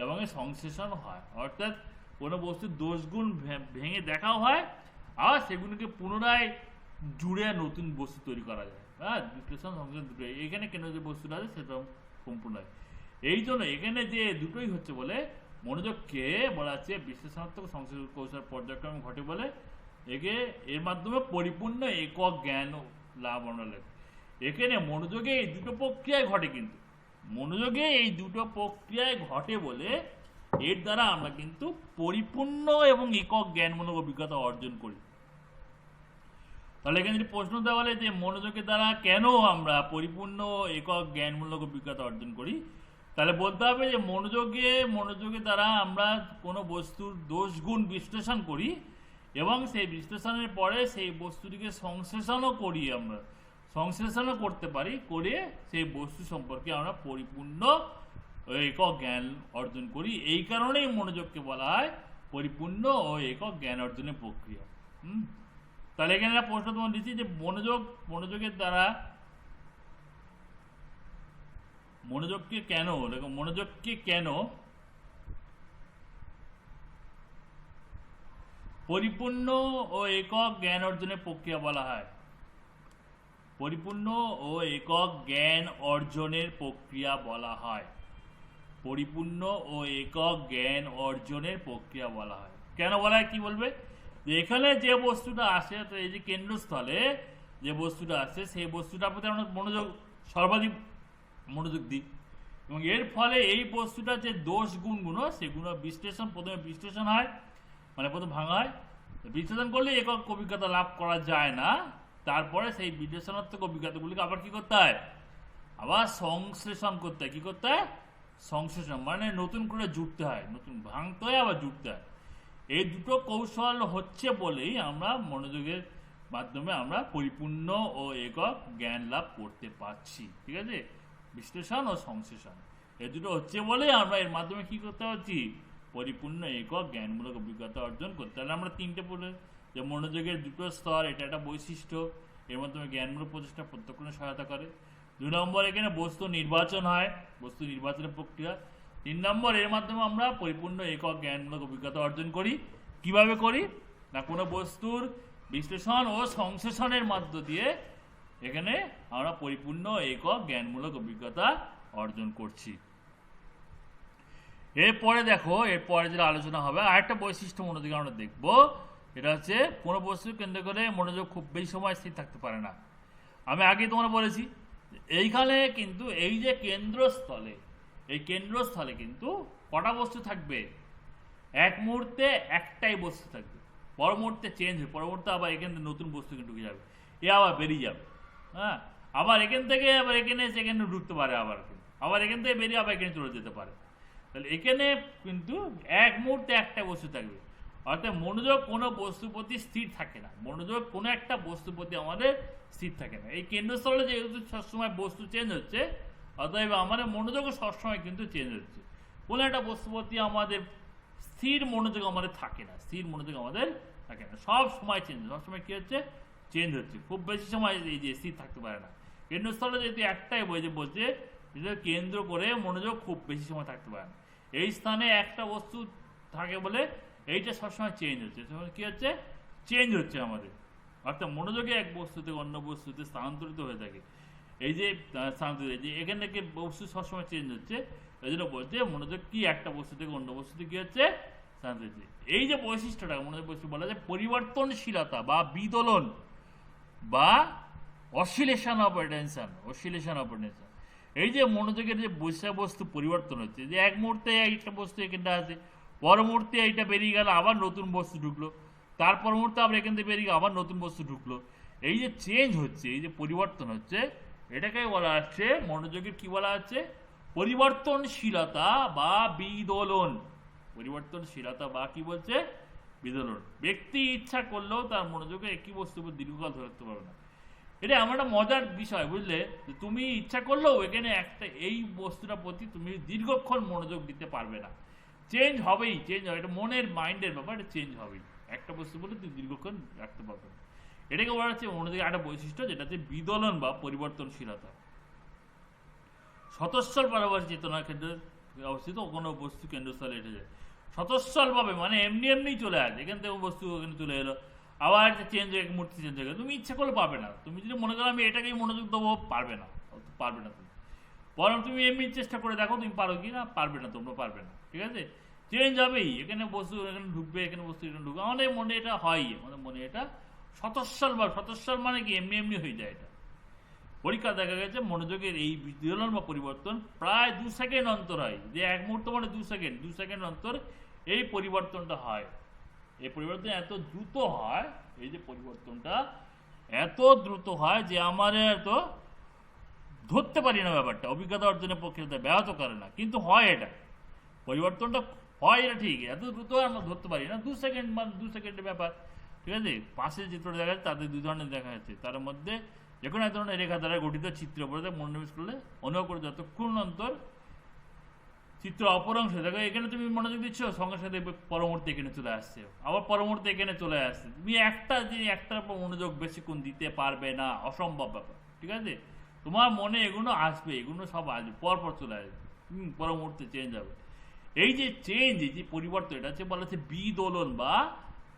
এবং এই সংশ্লেষণও হয়। অর্থাৎ কোনো বস্তুর দোষ গুণ ভেঙে দেখাও হয়, আর সেগুলোকে পুনরায় জুড়ে নতুন বস্তু তৈরি করা যায়। হ্যাঁ, বিশ্লেষণ সংশ্লেষণ দুটোই এখানে কেন যে বস্তুটা আছে সেটা সম্পূর্ণ হয়। এই জন্য এখানে যে দুটোই হচ্ছে বলে মনোযোগকে বলা হচ্ছে বিশ্লেষণাত্মক সংশ্লেষণ কৌশল পর্যায়ক্রমে ঘটে বলে, এর মাধ্যমে পরিপূর্ণ একক জ্ঞান লাভ অনলে। এখানে মনোযোগে এই দুটো প্রক্রিয়ায় ঘটে, কিন্তু মনোযোগে এই দুটো প্রক্রিয়ায় ঘটে বলে এর দ্বারা আমরা কিন্তু পরিপূর্ণ এবং একক জ্ঞানমূলক অভিজ্ঞতা অর্জন করি। তাহলে এখানে যদি প্রশ্ন দেওয়া বলে যে মনোযোগের দ্বারা কেন আমরা পরিপূর্ণ একক জ্ঞানমূলক অভিজ্ঞতা অর্জন করি, তাহলে বলতে হবে যে মনোযোগের দ্বারা আমরা কোনো বস্তুর দোষ গুণ বিশ্লেষণ করি, এবং সেই বিশ্লেষণের পরে সেই বস্তুটিকে সংশ্লেষণও করতে পারি, করে সেই বস্তু সম্পর্কে আমরা পরিপূর্ণ একক জ্ঞান অর্জন করি। এই কারণেই মনোযোগকে বলা হয় পরিপূর্ণ ও একক জ্ঞান অর্জনের প্রক্রিয়া। তাহলে এখানে একটা প্রশ্ন তোমার দিচ্ছি যে মনোযোগকে কেন পরিপূর্ণ ও একক জ্ঞান অর্জনের প্রক্রিয়া বলা হয়? পরিপূর্ণ ও একক জ্ঞান অর্জনের প্রক্রিয়া বলা হয়। পরিপূর্ণ ও একক জ্ঞান অর্জনের প্রক্রিয়া বলা হয়। কেন বলা হয়, কি বলবে? যে এখানে যে বস্তুটা আসে, এই যে কেন্দ্রস্থলে যে বস্তুটা আসে, সেই বস্তুটার প্রতি আমরা সর্বাধিক মনোযোগ দিই, এবং এর ফলে এই বস্তুটার যে দোষ গুণগুলো সেগুলো প্রথমে বিশ্লেষণ হয়, মানে প্রথমে ভাঙা হয়। বিশ্লেষণ করলে একক অভিজ্ঞতা লাভ করা যায় না, তারপরে সেই বিশ্লেষণাত্মক অভিজ্ঞতাগুলিকে আবার কি করতে হয়, আবার সংশ্লেষণ করতে হয়। কি করতে হয়? সংশ্লেষণ মানে নতুন করে জুড়তে হয়, নতুন ভাঙতে হয় আবার জুড়তে হয়। এই দুটো কৌশল হচ্ছে বলেই আমরা মনোযোগের মাধ্যমে আমরা পরিপূর্ণ ও একক জ্ঞান লাভ করতে পারছি। ঠিক আছে, বিশ্লেষণ ও সংশ্লেষণ এই দুটো হচ্ছে বলেই আমরা এর মাধ্যমে কি করতে পারছি, পরিপূর্ণ একক জ্ঞানমূলক অভিজ্ঞতা অর্জন করতে। তাহলে আমরা তিনটে পড়ে যে মনোযোগের দুটো স্তর, এটা একটা বৈশিষ্ট্য, এর মাধ্যমে জ্ঞানমূলক প্রচেষ্টা প্রত্যক্ষণে সহায়তা করে। 2 নম্বর, এখানে বস্তু নির্বাচন হয়, বস্তু নির্বাচনের প্রক্রিয়া। 3 নম্বর, এর মাধ্যমে আমরা পরিপূর্ণ একক জ্ঞানমূলক অভিজ্ঞতা অর্জন করি। কিভাবে করি না, কোনো বস্তুর বিশ্লেষণ ও সংশ্লেষণের মধ্য দিয়ে এখানে আমরা পরিপূর্ণ একক জ্ঞানমূলক অভিজ্ঞতা অর্জন করছি। এরপরে দেখো, এরপরে যেটা আলোচনা হবে, আরেকটা বৈশিষ্ট্য মনোযোগে আমরা দেখবো, এটা হচ্ছে কোনো বস্তু কেন্দ্র করে মনোযোগ খুব বেশি সময় স্থির থাকতে পারে না। আমি আগেই তোমরা বলেছি এইখানে কিন্তু এই যে কেন্দ্রস্থলে, এই কেন্দ্রস্থলে কিন্তু কটা বস্তু থাকবে? এক মুহূর্তে একটাই বস্তু থাকবে, পর মুহূর্তে চেঞ্জ হবে, পর মুহূর্তে আবার এখান থেকে নতুন বস্তু ঢুকে যাবে, এ আবার বেরিয়ে যাবে। হ্যাঁ, আবার এখান থেকে আবার এখানে সেখানে ঢুকতে পারে, আবার এখান থেকে বেরিয়ে আবার এখানে চলে যেতে পারে। তাহলে এখানে কিন্তু এক মুহূর্তে একটা বস্তু থাকবে, অর্থাৎ মনোযোগ কোনো বস্তুর প্রতি স্থির থাকে না, মনোযোগ কোনো একটা বস্তুর প্রতি আমাদের স্থির থাকে না। এই কেন্দ্রস্থলে যেহেতু সবসময় বস্তু চেঞ্জ হচ্ছে, অতএব আমাদের মনোযোগও সবসময় কিন্তু চেঞ্জ হচ্ছে। কোনো একটা বস্তুর প্রতি আমাদের স্থির মনোযোগ আমাদের থাকে না, স্থির মনোযোগ আমাদের থাকে না, সব সময় চেঞ্জ, সবসময় কী হচ্ছে? চেঞ্জ হচ্ছে, খুব বেশি সময় এই যে স্থির থাকতে পারে না। কেন্দ্রস্থলে যেহেতু একটাই বলছে কেন্দ্র করে মনোযোগ খুব বেশি সময় থাকতে পারে না, এই স্থানে একটা বস্তু থাকে বলে এইটা সবসময় চেঞ্জ হচ্ছে, কী হচ্ছে? চেঞ্জ হচ্ছে আমাদের, অর্থাৎ মনোযোগে এক বস্তু থেকে অন্য বস্তুতে স্থানান্তরিত হয়ে থাকে। এই যে স্থানান্তরিত, যে এখান থেকে বস্তু সবসময় চেঞ্জ হচ্ছে, এই জন্য বলছে মনোযোগ কি একটা বস্তু থেকে অন্য বস্তুতে কী হচ্ছে? স্থানান্তরিত। এই যে বৈশিষ্ট্যটা মনোযোগ বস্তু বলা যায় পরিবর্তনশীলতা বা বিদোলন বা oscillation of attention, oscillation of attention. এই যে মনোযোগের যে বিষয়বস্তু পরিবর্তন হচ্ছে, যে এক মুহূর্তে একটা বস্তু এখানটা আছে, পর মুহূর্তে এইটা বেরিয়ে গেল, আবার নতুন বস্তু ঢুকলো, তারপর মুহূর্তে আবার এখান থেকে বেরিয়ে আবার নতুন বস্তু ঢুকলো, এই যে চেঞ্জ হচ্ছে, এই যে পরিবর্তন হচ্ছে, এটাকে বলা হচ্ছে মনোযোগের কি বলা হচ্ছে? পরিবর্তনশীলতা বা বিদোলন। পরিবর্তনশীলতা বা কি বলছে? বিদোলন। ব্যক্তি ইচ্ছা করলেও তার মনোযোগে একই বস্তুর উপর দীর্ঘকাল ধরে রাখতে পারবে না। এটা আমার একটা মজার বিষয়, বুঝলে? তুমি ইচ্ছা করলেও এখানে একটা এই বস্তুটার প্রতি তুমি দীর্ঘক্ষণ মনোযোগ দিতে পারবে না, চেঞ্জ হবেই, চেঞ্জ হবে, এটা মনের মাইন্ডের ব্যাপার, এটা চেঞ্জ হবেই, একটা বস্তু বলে তুই দীর্ঘক্ষণ রাখতে পারবে না। এটাকে বলা হচ্ছে মনোযোগের একটা বৈশিষ্ট্য, যেটা হচ্ছে বিদোলন বা পরিবর্তনশীলতা। স্বতঃস্থল পারভাসী চেতনার ক্ষেত্রে অবস্থিত কোনো বস্তু কেন্দ্রস্থলে এসে যায় স্বতঃস্থলভাবে, মানে এমনি এমনি চলে আসে, এখান থেকে বস্তু ওখানে চলে এলো, আবার একটা চেঞ্জ হয়ে মূর্তি চেঞ্জ হয়ে গেল, তুমি ইচ্ছা করলে পাবে না। তুমি যদি মনে করো আমি এটাকেই মনোযোগ দেবো, পারবে না, পারবে না তুমি। বরং তুমি এমনি চেষ্টা করে দেখো তুমি পারো কি না, পারবে না, তোমরা পারবে না, ঠিক আছে? চেঞ্জ হবেই, এখানে বস্তু এখানে ঢুকবে, এখানে বস্তু এখানে ঢুকবে, আমাদের মনে এটা হয়, আমাদের মনে এটা স্বতঃস্থল বা স্বতঃস্থল মানে কি এমনি এমনি হয়ে যায়। এটা পরীক্ষা দেখা গেছে মনোযোগের এই বিদোলন বা পরিবর্তন প্রায় 2 সেকেন্ড অন্তর হয়, যে এক মুহূর্ত মানে 2 সেকেন্ড অন্তর এই পরিবর্তনটা হয়। এই পরিবর্তন এত দ্রুত হয়, এই যে পরিবর্তনটা এত দ্রুত হয় যে আমাদের এত ধরতে পারি না ব্যাপারটা, অভিজ্ঞতা অর্জনের পক্ষে ব্যাহত করে না, কিন্তু হয়, এটা পরিবর্তনটা হয়, এটা ঠিক, এত দ্রুত আমরা ধরতে পারি না, 2 সেকেন্ড মানে 2 সেকেন্ডের ব্যাপার, ঠিক আছে? পাশে চিত্রটা দেখা যাচ্ছে, তাদের 2 ধরনের দেখা যাচ্ছে, তার মধ্যে যে কোনো এক ধরনের রেখা দ্বারা গঠিত চিত্র পড়ে মনোনিবেশ করলে অনুভব করে যতক্ষণ অন্তর চিত্র অপর অংশে দেখো, এখানে তুমি মনোযোগ দিচ্ছ, সঙ্গে সাথে পরবর্তী এখানে চলে আসছে, আবার পরবর্তী এখানে চলে আসছে, তুমি একটার উপর মনোযোগ বেশিক্ষণ দিতে পারবে না, অসম্ভব ব্যাপার, ঠিক আছে? তোমার মনে এগুলো আসবে, এগুলো সব আসবে, পরপর চলে আসবে, পর মুহূর্তে চেঞ্জ হবে। এই যে চেঞ্জ, এই যে পরিবর্তন, এটা হচ্ছে বলা হচ্ছে বিদোলন বা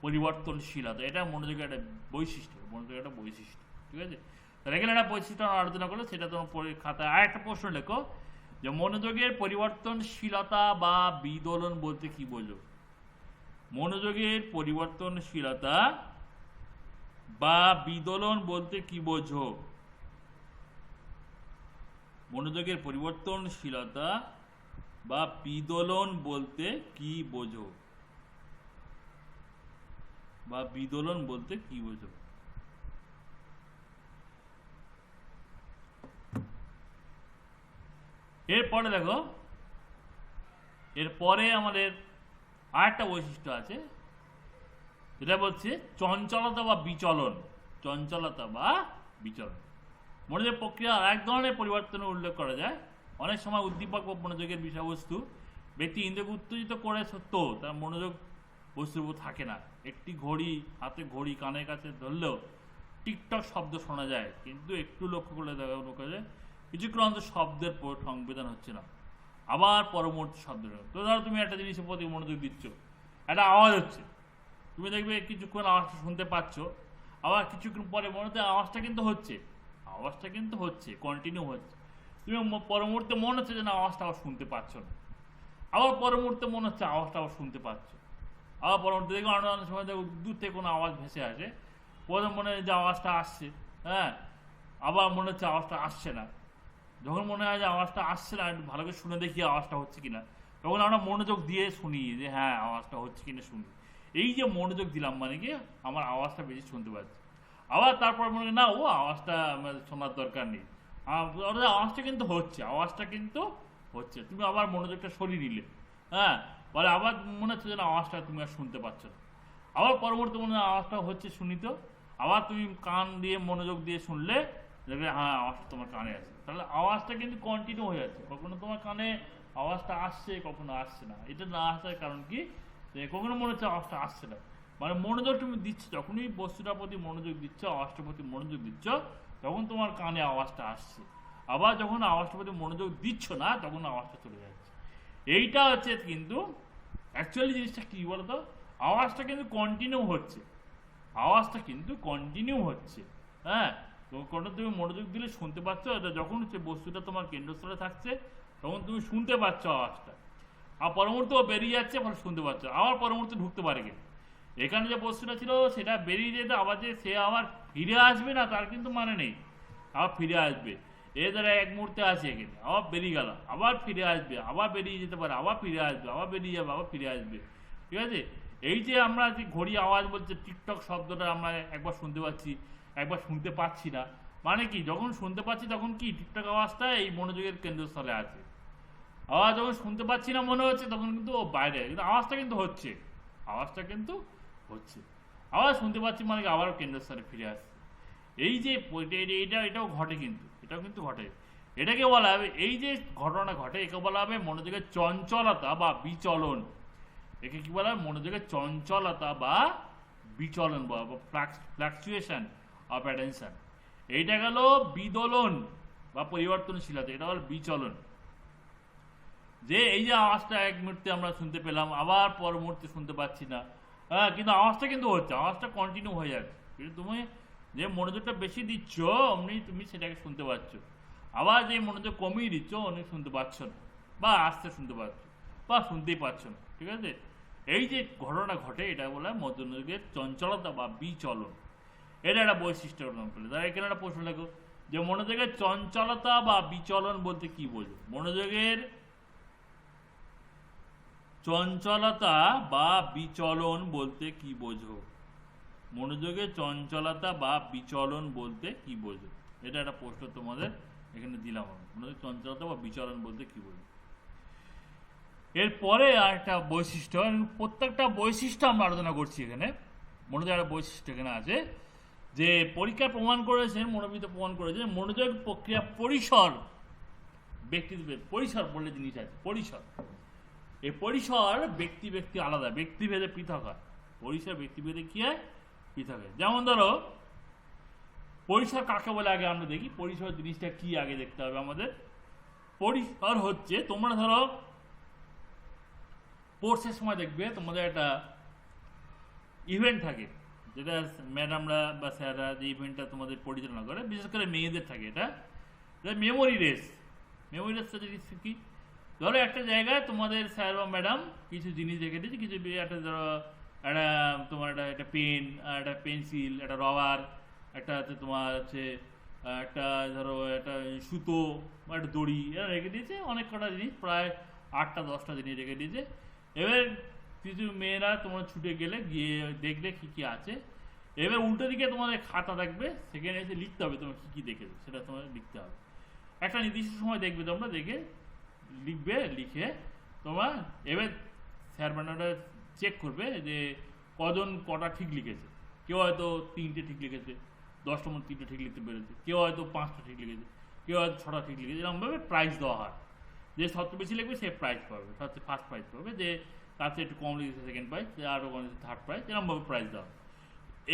পরিবর্তনশীলতা, এটা মনোযোগের একটা বৈশিষ্ট্য, মনোযোগের একটা বৈশিষ্ট্য, ঠিক আছে? তাহলে এখানে একটা বৈশিষ্ট্য আলোচনা করলো, সেটা তোমার খাতায় আর একটা প্রশ্ন লেখো, যে মনোযোগের পরিবর্তনশীলতা বা বিদোলন বলতে কি বোঝো? মনোযোগের পরিবর্তনশীলতা বা বিদোলন বলতে কি বোঝো? মনোযোগের পরিবর্তনশীলতা বা বিদোলন বলতে কি বোঝো? বা বিদোলন বলতে কি বোঝো? এরপরে দেখো, এরপরে আমাদের আরেকটা বৈশিষ্ট্য আছে, যেটা বলছে চঞ্চলতা বা বিচলন। চঞ্চলতা বা বিচলন মনোযোগ প্রক্রিয়া আর এক ধরনের পরিবর্তনের উল্লেখ করা যায়। অনেক সময় উদ্দীপক বা মনোযোগের বিষয়বস্তু ব্যক্তি ইন্দ্রিয়কে উত্তেজিত করে সত্ত্বেও তার মনোযোগ বস্তুর উপর থাকে না। একটি ঘড়ি, হাতে ঘড়ি কানের কাছে ধরলেও টিকটক শব্দ শোনা যায়, কিন্তু একটু লক্ষ্য করলে দেখা যায় কিছুক্ষণ অন্তর শব্দের সংবেদন হচ্ছে না, আবার পরবর্তী শব্দ। তো ধরো তুমি একটা জিনিসের প্রতি মনোযোগ দিচ্ছ, একটা আওয়াজ হচ্ছে, তুমি দেখবে কিছুক্ষণ আওয়াজটা শুনতে পাচ্ছ, আবার কিছুক্ষণ পরে মনে হচ্ছে আওয়াজটা কিন্তু হচ্ছে, আওয়াজটা কিন্তু হচ্ছে, কন্টিনিউ হচ্ছে। তুমি পর মুহূর্তে মনে হচ্ছে যে না আওয়াজটা আবার শুনতে পাচ্ছ না, আবার পর মুহূর্তে মনে হচ্ছে আওয়াজটা আবার শুনতে পাচ্ছ, আবার পরবর্তী দেখো অনেক সময় দেখো দূর থেকে কোনো আওয়াজ ভেসে আসে, প্রথম মনে হয় যে আওয়াজটা আসছে, হ্যাঁ, আবার মনে হচ্ছে আওয়াজটা আসছে না। যখন মনে হয় যে আওয়াজটা আসছে না, একটু ভালো করে শুনে দেখি আওয়াজটা হচ্ছে কিনা, তখন আমরা মনোযোগ দিয়ে শুনি যে হ্যাঁ আওয়াজটা হচ্ছে কিনা শুনি। এই যে মনোযোগ দিলাম মানে কি আমার আওয়াজটা বেশি শুনতে পাচ্ছি। আবার তারপর মনে হয় না ও আওয়াজটা আমার শোনার দরকার নেই, আওয়াজটা কিন্তু হচ্ছে, আওয়াজটা কিন্তু হচ্ছে। তুমি আবার মনোযোগটা সরিয়ে নিলে, হ্যাঁ, পরে আবার মনে হচ্ছে যে না আওয়াজটা তুমি আর শুনতে পাচ্ছ না। আবার পরবর্তী মনে হয় আওয়াজটা হচ্ছে শুনিত, আবার তুমি কান দিয়ে মনোযোগ দিয়ে শুনলে দেখবে হ্যাঁ আওয়াজটা তোমার কানে আসছে। তাহলে আওয়াজটা কিন্তু কন্টিনিউ হয়ে যাচ্ছে, কখনো তোমার কানে আওয়াজটা আসছে কখনো আসছে না। এটা না আসার কারণ কি, যে কখনো মনে হচ্ছে আওয়াজটা আসছে না, মানে মনোযোগ তুমি দিচ্ছ, যখনই বস্তুটার প্রতি মনোযোগ দিচ্ছ, আওয়াজটার প্রতি মনোযোগ দিচ্ছ, তখন তোমার কানে আওয়াজটা আসছে। আবার যখন আওয়াজটার প্রতি মনোযোগ দিচ্ছ না, তখন আওয়াজটা চলে যাচ্ছে। এইটা হচ্ছে কিন্তু অ্যাকচুয়ালি জিনিসটা কি বলতো, আওয়াজটা কিন্তু কন্টিনিউ হচ্ছে, আওয়াজটা কিন্তু কন্টিনিউ হচ্ছে, হ্যাঁ। কোনো তুমি মনোযোগ দিলে শুনতে পাচ্ছ, এটা যখন হচ্ছে বস্তুটা তোমার কেন্দ্রস্থলে থাকছে তখন তুমি শুনতে পাচ্ছ আওয়াজটা, আর পরবর্তীও বেরিয়ে যাচ্ছে ফলে শুনতে পাচ্ছ, আবার পরবর্তী ঢুকতে পারে কিন্তু এখানে যে বস্তুটা ছিল সেটা বেরিয়ে যেতে, আবার যে সে আবার ফিরে আসবে না তার কিন্তু মানে নেই, আবার ফিরে আসবে। এদের এক মুহূর্তে আছে এখানে, আবার বেরিয়ে গেল, আবার ফিরে আসবে, আবার বেরিয়ে যেতে পারে, আবার ফিরে আসবে, আবার বেরিয়ে যাবে, আবার ফিরে আসবে, ঠিক আছে। এই যে আমরা যে ঘড়ি আওয়াজ বলছে, টিকটক শব্দটা আমরা একবার শুনতে পাচ্ছি, একবার শুনতে পাচ্ছি না, মানে কি যখন শুনতে পাচ্ছি তখন কি টিকটক আওয়াজটা এই মনোযোগের কেন্দ্রস্থলে আছে, আওয়াজ যখন শুনতে পাচ্ছি না মনে হচ্ছে তখন কিন্তু ও বাইরে, কিন্তু আওয়াজটা কিন্তু হচ্ছে, আওয়াজটা কিন্তু হচ্ছে, আওয়াজ শুনতে পাচ্ছি মানে কি আবারও কেন্দ্রস্থলে ফিরে আসছে। এই যে এটাও ঘটে, কিন্তু এটাও কিন্তু ঘটে। এটাকে বলা হবে, এই যে ঘটনা ঘটে একে বলা হবে মনোযোগের চঞ্চলতা বা বিচলন। একে কি বলা হবে, মনোযোগের চঞ্চলতা বা বিচলন বা ফ্লাকচুয়েশন অফ অ্যাটেনশন। এইটা গেল বিদোলন বা পরিবর্তনশীলতা, এটা হল বিচলন। যে এই যে আওয়াজটা এক মুহূর্তে আমরা শুনতে পেলাম, আবার পর মুহূর্তে শুনতে পাচ্ছি না, হ্যাঁ, কিন্তু আওয়াজটা কিন্তু হচ্ছে, আওয়াজটা কন্টিনিউ হয়ে যাচ্ছে। কিন্তু তুমি যে মনোযোগটা বেশি দিচ্ছ অমনি তুমি সেটাকে শুনতে পাচ্ছ, আবার যে মনোযোগ কমিয়ে দিচ্ছ অমনি শুনতে পাচ্ছ না, বা আস্তে শুনতে পাচ্ছ, বা শুনতেই পাচ্ছ না, ঠিক আছে। এই যে ঘটনা ঘটে এটা বলা হয় মনোযোগের চঞ্চলতা বা বিচলন। এটা একটা বৈশিষ্ট্য প্রদান করে। তারা এখানে একটা প্রশ্ন লেখো যে মনোযোগের চঞ্চলতা বা বিচলন বলতে কি বোঝো। মনোযোগের চঞ্চলতা বা বিচলন বলতে কি বোঝো, মনোযোগের চঞ্চলতা বা বিচলন বলতে কি বোঝো, এটা একটা প্রশ্ন তোমাদের এখানে দিলাম আমি। মনোযোগ চঞ্চলতা বা বিচলন বলতে কি বোঝো। এরপরে আর একটা বৈশিষ্ট্য, প্রত্যেকটা বৈশিষ্ট্য আমরা আলোচনা করছি এখানে। মনোযোগের একটা বৈশিষ্ট্য এখানে আছে যে পরীক্ষায় প্রমাণ করেছেন, মনোবিদ প্রমাণ করেছেন মনোযোগ প্রক্রিয়া পরিসর ব্যক্তিদের, পরিসর বললে জিনিস আছে, পরিসর, এই পরিসর ব্যক্তি ব্যক্তি আলাদা, ব্যক্তিভেদে পৃথক হয়, পরিসর ব্যক্তিভেদে কি হয় পৃথক হয়। যেমন ধরো পরিসর কাকে বলে আগে আমরা দেখি, পরিসর জিনিসটা কি আগে দেখতে হবে আমাদের। পরিসর হচ্ছে, তোমরা ধরো কোর্সের সময় দেখবে তোমাদের একটা ইভেন্ট থাকে, যেটা ম্যাডামরা বা স্যাররা যে ইভেন্টটা তোমাদের পরিচালনা করে, বিশেষ করে মেয়েদের থাকে, এটা মেমোরি রেস। মেমোরি রেসটা জিনিস কি, ধরো একটা জায়গায় তোমাদের স্যার বা ম্যাডাম কিছু জিনিস রেখে দিয়েছে, কিছু একটা ধরো একটা তোমার একটা পেন, একটা পেন্সিল, একটা রবার, একটা হচ্ছে তোমার হচ্ছে একটা ধরো একটা সুতো বা একটা দড়ি, এরা রেখে দিয়েছে অনেক কটা জিনিস, প্রায় 8টা-10টা জিনিস রেখে দিয়েছে। এবার কিছু মেয়েরা তোমরা ছুটে গেলে গিয়ে দেখলে কি কি আছে, এবার উল্টো দিকে তোমাদের খাতা থাকবে, সেখানে এসে লিখতে হবে তোমার কি কি দেখেছো, সেটা তোমাদের লিখতে হবে। একটা নির্দিষ্ট সময় দেখবে তোমরা, দেখে লিখবে, লিখে তোমার এবার স্যার ম্যাডামরা চেক করবে যে কজন কটা ঠিক লিখেছে। কেউ হয়তো 3টে ঠিক লিখেছে, 10টার মধ্যে 3টে ঠিক লিখতে পেরেছে, কেউ হয়তো 5টা ঠিক লিখেছে, কেউ হয়তো 6টা ঠিক লিখেছে। এরকমভাবে প্রাইজ দেওয়া হয়, যে সবচেয়ে বেশি লিখবে সে প্রাইজ পাবে, সবচেয়ে ফার্স্ট প্রাইজ পাবে, যে তার চেয়ে একটু কম লিখেছে সেকেন্ড প্রাইজ, আরও কম লিখেছে থার্ড প্রাইজ, এরকমভাবে প্রাইজ দেওয়া হয়।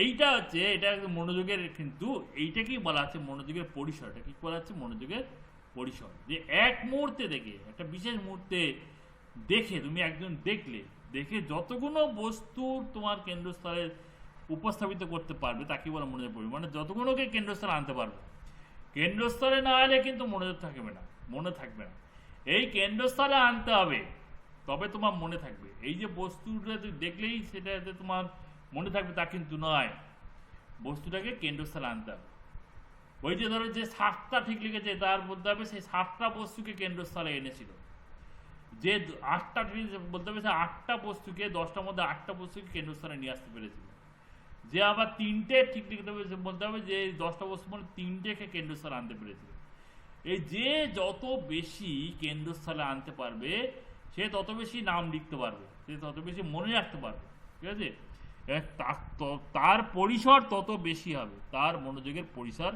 এইটা হচ্ছে, এটা মনোযোগের, কিন্তু এইটাকেই বলা হচ্ছে মনোযোগের পরিসর। এটা কি বলা হচ্ছে মনোযোগের পরিসর, যে এক মুহূর্তে দেখে, একটা বিশেষ মুহূর্তে দেখে, তুমি একজন দেখলে, দেখে যতগুলো বস্তু তোমার কেন্দ্রস্থলে উপস্থাপিত করতে পারবে তাকে বলা মনোযোগ পরিসর, মানে যতগুলোকে কেন্দ্রস্থলে আনতে পারবে। কেন্দ্রস্থলে না এলে কিন্তু মনোযোগ থাকবে না, মনে থাকবে না। এই কেন্দ্রস্থলে আনতে হবে, তবে তোমার মনে থাকবে। এই যে বস্তুটা দেখলেই সেটাতে তোমার মনে থাকবে তা কিন্তু নয়, বস্তুটাকে কেন্দ্রস্থলে আনতে হবে। ওই যে ধরো যে 7টা ঠিক লিখেছে, তার বলতে হবে সেই 7টা বস্তুকে কেন্দ্রস্থলে এনেছিল। যে 8টা ঠিক বলতে হবে, সে 8টা বস্তুকে, 10টার মধ্যে 8টা বস্তুকে কেন্দ্রস্থলে নিয়ে আসতে পেরেছিল। যে আবার 3টে ঠিক লিখতে হবে, সে বলতে হবে যে 10টা বস্তু মানে 3টেকে কেন্দ্রস্থলে আনতে পেরেছিল। এই যে যত বেশি কেন্দ্রস্থলে আনতে পারবে, সে তত বেশি নাম লিখতে পারবে, সে তত বেশি মনে রাখতে পারবে। ঠিক আছে, তার পরিসর তত বেশি হবে, তার মনোযোগের পরিসর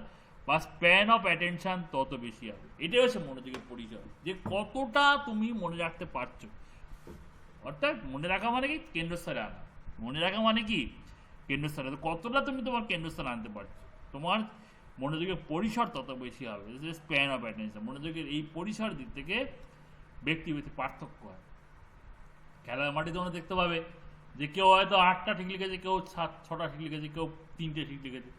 বা স্প্যান অফ অ্যাটেনশন তত বেশি হবে। এটাই হচ্ছে মনোযোগের পরিসর, যে কতটা তুমি মনে রাখতে পারছো। অর্থাৎ মনে রাখা মানে কি, কেন্দ্রস্থলে আনা। মনে রাখা মানে কি, কেন্দ্রস্থলে কতটা তুমি তোমার কেন্দ্রস্থলে আনতে পারছো, তোমার মনোযোগের পরিসর তত বেশি হবে। স্প্যান অফ অ্যাটেনশন, মনোযোগের এই পরিসর দিক থেকে ব্যক্তি ব্যক্তি পার্থক্য হয়। খেলার মাঠে তোমরা দেখতে পাবে যে কেউ হয়তো 8টা ঠিক লিখেছে, কেউ 6টা ঠিক লিখেছে, কেউ 3টে ঠিক লিখেছে।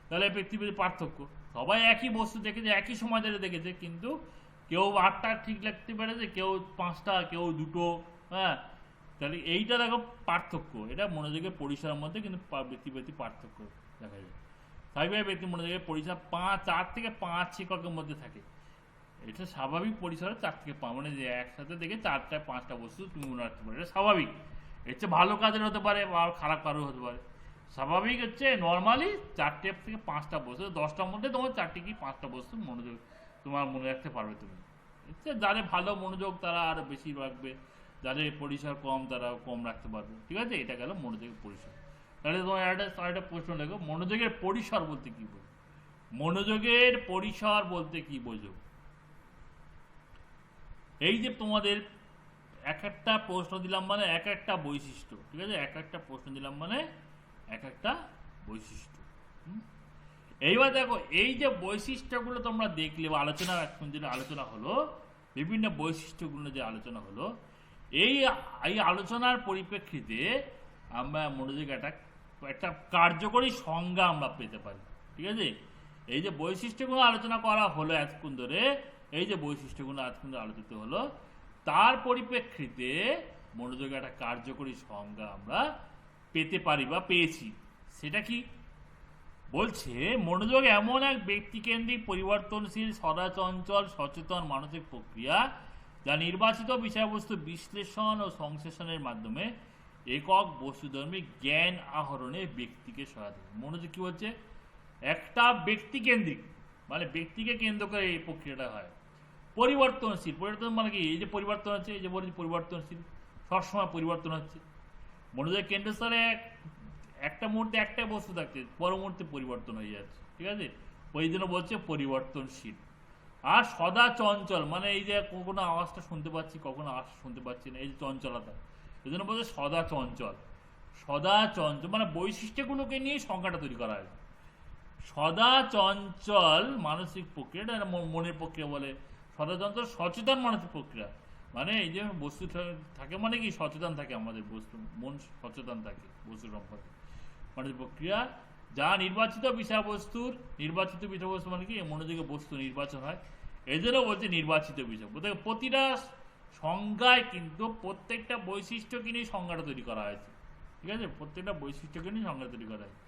তাহলে ব্যক্তি ব্যক্তি পার্থক্য। সবাই একই বস্তু দেখেছে, একই সময় ধরে দেখেছে, কিন্তু কেউ 8টা ঠিক লিখতে পেরেছে, কেউ 5টা, কেউ 2টো। হ্যাঁ, তাহলে এইটা দেখো পার্থক্য। এটা মনোযোগের পরিসরের মধ্যে কিন্তু ব্যক্তি ব্যক্তি পার্থক্য দেখা যায়। স্বাভাবিক ব্যক্তি মনোযোগের পরিসর 4 থেকে 5 এককের মধ্যে থাকে। এটা স্বাভাবিক পরিসরে 4 থেকে 5, মানে যে একসাথে দেখে 4টা 5টা বস্তু তুমি মনে রাখতে পারো, এটা স্বাভাবিক। এর চেয়ে ভালো কাজের হতে পারে বা খারাপ কারো হতে পারে। স্বাভাবিক হচ্ছে নর্মালি 4টে থেকে 5টা বস্তু, 10টার মধ্যে তোমার 4টে কি 5টা বস্তু মনোযোগ তোমার মনে রাখতে পারবে তুমি। যাদের ভালো মনোযোগ তারা আরো বেশি রাখবে, যাদের পরিসর কম তারা কম রাখতে পারবে। ঠিক আছে, এটা গেল মনোযোগের পরিসর। তাহলে তোমার একটা প্রশ্ন লেখো, মনোযোগের পরিসর বলতে কি বোঝো? মনোযোগের পরিসর বলতে কি বোঝো? এই যে তোমাদের এক একটা প্রশ্ন দিলাম মানে এক একটা বৈশিষ্ট্য। ঠিক আছে, এক একটা প্রশ্ন দিলাম মানে এক একটা বৈশিষ্ট্য। এইবার দেখো, এই যে বৈশিষ্ট্যগুলো তোমরা দেখলে বা আলোচনা এখন যেটা আলোচনা হলো, বিভিন্ন বৈশিষ্ট্যগুলো যে আলোচনা হলো, এই এই আলোচনার পরিপ্রেক্ষিতে আমরা মনোযোগ একটা কার্যকরী সংজ্ঞা আমরা পেতে পারি। ঠিক আছে, এই যে বৈশিষ্ট্যগুলো আলোচনা করা হলো এতক্ষণ ধরে, এই যে বৈশিষ্ট্যগুলো এতক্ষণ ধরে আলোচিত হলো, তার পরিপ্রেক্ষিতে মনোযোগের একটা কার্যকরী সংজ্ঞা আমরা পেতে পারি বা পেয়েছি। সেটা কি বলছে? মনোযোগ এমন এক ব্যক্তিকেন্দ্রিক, পরিবর্তনশীল, সদাচঞ্চল, সচেতন মানসিক প্রক্রিয়া, যা নির্বাচিত বিষয়বস্তু বিশ্লেষণ ও সংশ্লেষণের মাধ্যমে একক বস্তুধর্মী জ্ঞান আহরণে ব্যক্তিকে সহায়তা করে। মনোযোগ কি বলছে? একটা ব্যক্তিকেন্দ্রিক, মানে ব্যক্তিকে কেন্দ্র করে এই প্রক্রিয়াটা হয়। পরিবর্তনশীল, পরিবর্তন মানে কি? এই যে পরিবর্তন হচ্ছে, এই যে বলছি পরিবর্তনশীল, সবসময় পরিবর্তন হচ্ছে। মনোযোগের কেন্দ্রস্থলে একটা মুহূর্তে একটা বস্তু থাকছে, পর মুহূর্তে পরিবর্তন হয়ে যাচ্ছে। ঠিক আছে, ওই জন্য বলছে পরিবর্তনশীল। আর সদা চঞ্চল, মানে এই যে কখনো আওয়াজটা শুনতে পাচ্ছি, কখনো আওয়াজ শুনতে পাচ্ছি না, এই যে চঞ্চলতা, এই জন্য বলছে সদা চঞ্চল। সদা চঞ্চল মানে বৈশিষ্ট্যগুলোকে নিয়ে সংখ্যাটা তৈরি করা হয়েছে। সদা চঞ্চল মানসিক প্রক্রিয়া, এটা মনের প্রক্রিয়া বলে। সদা চঞ্চল সচেতন মানসিক প্রক্রিয়া, মানে এই যে বস্তু থাকে মানে কি, সচেতন থাকে আমাদের বস্তু, মন সচেতন থাকে বস্তু সম্পর্কে। মানসিক প্রক্রিয়া যা নির্বাচিত বিষয়বস্তুর, নির্বাচিত বিষয়বস্তু মানে কি, মনোযোগের বস্তু নির্বাচন হয়, এই জন্য বলছে নির্বাচিত বিষয়। প্রতিটা সংজ্ঞায় কিন্তু প্রত্যেকটা বৈশিষ্ট্যকে নিয়ে সংজ্ঞাটা তৈরি করা হয়েছে। ঠিক আছে, প্রত্যেকটা বৈশিষ্ট্যকে নিয়ে সংজ্ঞা তৈরি করা হয়েছে।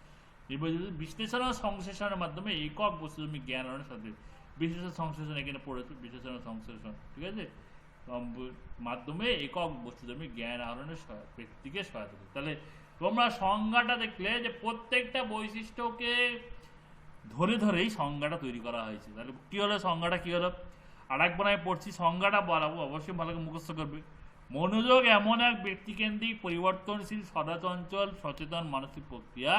নির্বাচিত বিশ্লেষণ ও সংশ্লেষণের মাধ্যমে একক বস্তুধর্মী জ্ঞান আহরণের সাথে, বিশ্লেষণ সংশ্লেষণ এখানে পড়েছে, বিশ্লেষণ ও সংশ্লেষণ। ঠিক আছে, মাধ্যমে একক বস্তুধর্মী জ্ঞান আহরণের ব্যক্তিকে সহায়তা করে। তাহলে তোমরা সংজ্ঞাটা দেখলে যে প্রত্যেকটা বৈশিষ্ট্যকে ধরে ধরেই সংজ্ঞাটা তৈরি করা হয়েছে। তাহলে কি হলো সংজ্ঞাটা, কি হলো? আর একবার আমি পড়ছি, সংজ্ঞাটা বলাবো, অবশ্যই ভালো করে মুখস্থ করবে। মনোযোগ এমন এক ব্যক্তিকেন্দ্রিক, পরিবর্তনশীল, সদাচঞ্চল, সচেতন মানসিক প্রক্রিয়া,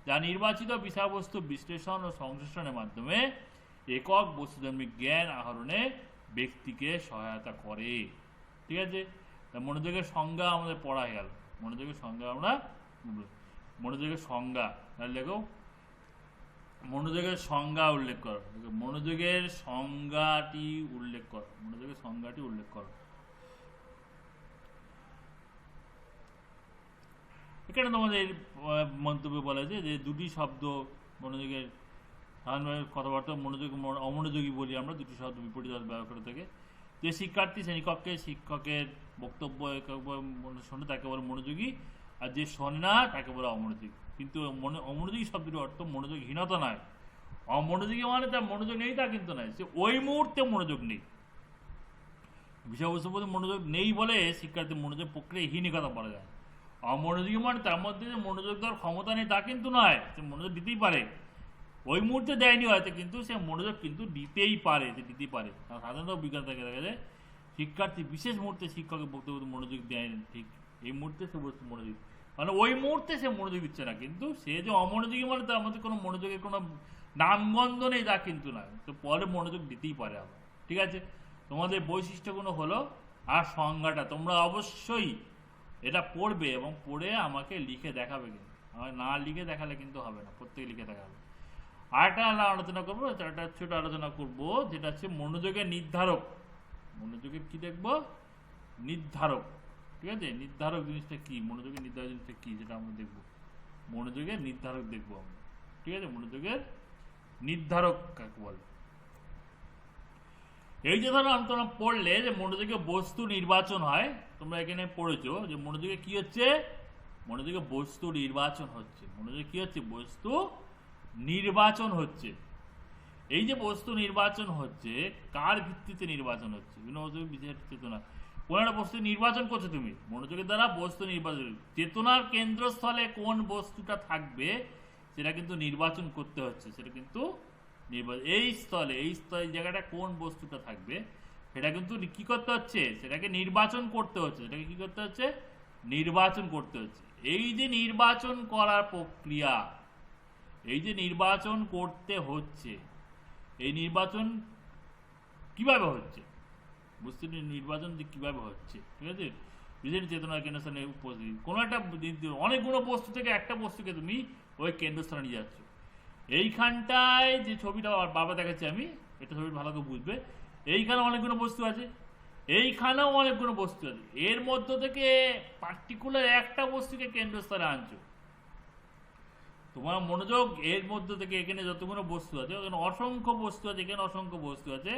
যা নির্বাচিত বিষয়বস্তু বিশ্লেষণ ও সংশ্লেষণের মাধ্যমে একক বস্তুধর্মী জ্ঞান আহরণে ব্যক্তিকে সহায়তা করে। ঠিক আছে, মনোযোগের সংজ্ঞা আমাদের পড়া হয়ে গেল। মনোযোগের সংজ্ঞা আমরা, মনোযোগের সংজ্ঞা লেখো, মনোযোগের সংজ্ঞা উল্লেখ করো, মনোযোগের সংজ্ঞাটি উল্লেখ করো, মনোযোগের সংজ্ঞাটি উল্লেখ করো। এখানে তোমাদের মন্তব্য বলা আছে যে দুটি শব্দ মনোযোগের কথাবার্তা অমনোযোগী বলি আমরা, দুটি শব্দ বিপরীত অর্থ ব্যবহার করে থাকে। যে শিক্ষার্থী শ্রেণীকক্ষে শিক্ষকের বক্তব্য শোনে তাকে বলে মনোযোগী, আর যে শোনে না তাকে বলে অমনোযোগী। কিন্তু অমনোযোগী শব্দটির অর্থ মনোযোগহীনতা নয়। অমনোযোগী মানে তার মনোযোগ নেই তা কিন্তু নয়, সে ওই মুহূর্তে মনোযোগ নেই, বিষয়বস্তুর প্রতি মনোযোগ নেই বলে শিক্ষার্থীর মনোযোগ প্রক্রিয়াহীনতা বলা যায়। অমনোযোগী মানে তার মধ্যে যে মনোযোগ দেওয়ার ক্ষমতা নেই তা কিন্তু নয়, সে মনোযোগ দিতেই পারে, ওই মুহূর্তে দেয়নি হয়তো, কিন্তু সে মনোযোগ কিন্তু দিতেই পারে, সে দিতেই পারে। সাধারণত বিজ্ঞান থেকে দেখা যায় শিক্ষার্থী বিশেষ মুহূর্তে শিক্ষকের বক্তব্য মনোযোগ দেয়, ঠিক এই মুহূর্তে সে বস্তু মনোযোগ, মানে ওই মুহূর্তে সে মনোযোগ দিচ্ছে না, কিন্তু সে যে অমনোযোগী মানে তার মধ্যে কোনো মনোযোগের কোনো নামগন্ধ নেই তা কিন্তু নয়, তো পরে মনোযোগ দিতেই পারে আবার। ঠিক আছে, তোমাদের বৈশিষ্ট্যগুলো হলো, আর সংজ্ঞাটা তোমরা অবশ্যই এটা পড়বে এবং পড়ে আমাকে লিখে দেখাবে, কিন্তু আমাকে না লিখে দেখালে কিন্তু হবে না, প্রত্যেকে লিখে দেখাবে। আরেকটা আলোচনা করবো, একটা ছোট আলোচনা করবো, যেটা হচ্ছে মনোযোগের নির্ধারক। মনোযোগের কি দেখবো? নির্ধারক। ঠিক আছে, নির্ধারক জিনিসটা কি, মনোযোগের নির্ধারক জিনিসটা কি, যেটা আমরা দেখবো। মনোযোগের নির্ধারক দেখবো আমরা। ঠিক আছে, মনোযোগের নির্ধারক কাকে বলে? এই যে ধরো তোমরা পড়লে যে মনোযোগে বস্তু নির্বাচন হয়, তোমরা এখানে পড়েছো যে মনোযোগে কি হচ্ছে, মনোযোগে বস্তু নির্বাচন হচ্ছে। মনোযোগে কি হচ্ছে? বস্তু নির্বাচন হচ্ছে। এই যে বস্তু নির্বাচন হচ্ছে, কার ভিত্তিতে নির্বাচন হচ্ছে? চেতনা, কোন একটা বস্তু নির্বাচন করছো তুমি মনোযোগের দ্বারা, বস্তু নির্বাচন, চেতনার কেন্দ্রস্থলে কোন বস্তুটা থাকবে সেটা কিন্তু নির্বাচন করতে হচ্ছে, সেটা কিন্তু এই স্থলে জায়গাটা কোন বস্তুটা থাকবে সেটা কিন্তু কি করতে হচ্ছে, সেটাকে নির্বাচন করতে হচ্ছে, সেটাকে কি করতে হচ্ছে? নির্বাচন করতে হচ্ছে। এই যে নির্বাচন করার প্রক্রিয়া, এই যে নির্বাচন করতে হচ্ছে, এই নির্বাচন কিভাবে হচ্ছে বুঝতে, নির্বাচন কিভাবে হচ্ছে? ঠিক আছে, বিশেষ চেতনার কেন্দ্রস্থানে উপস্থিত কোনো একটা অনেকগুলো বস্তু থেকে একটা বস্তুকে তুমি ওই কেন্দ্রস্থানে নিয়ে যাচ্ছ। এইখানটায় যে ছবিটা বাবা দেখাচ্ছি আমি, এটা ছবি ভালো করে বুঝবে, এইখানে অনেকগুলো বস্তু আছে, এইখানেও অনেকগুলো বস্তু আছে, এর মধ্য থেকে পার্টিকুলার একটা বস্তুকে কেন্দ্রস্থলে আনছো। তোমার মনোযোগ এর মধ্য থেকে এখানে যতগুলো বস্তু আছে, ওখানে অসংখ্য বস্তু আছে, এখানে অসংখ্য বস্তু আছে,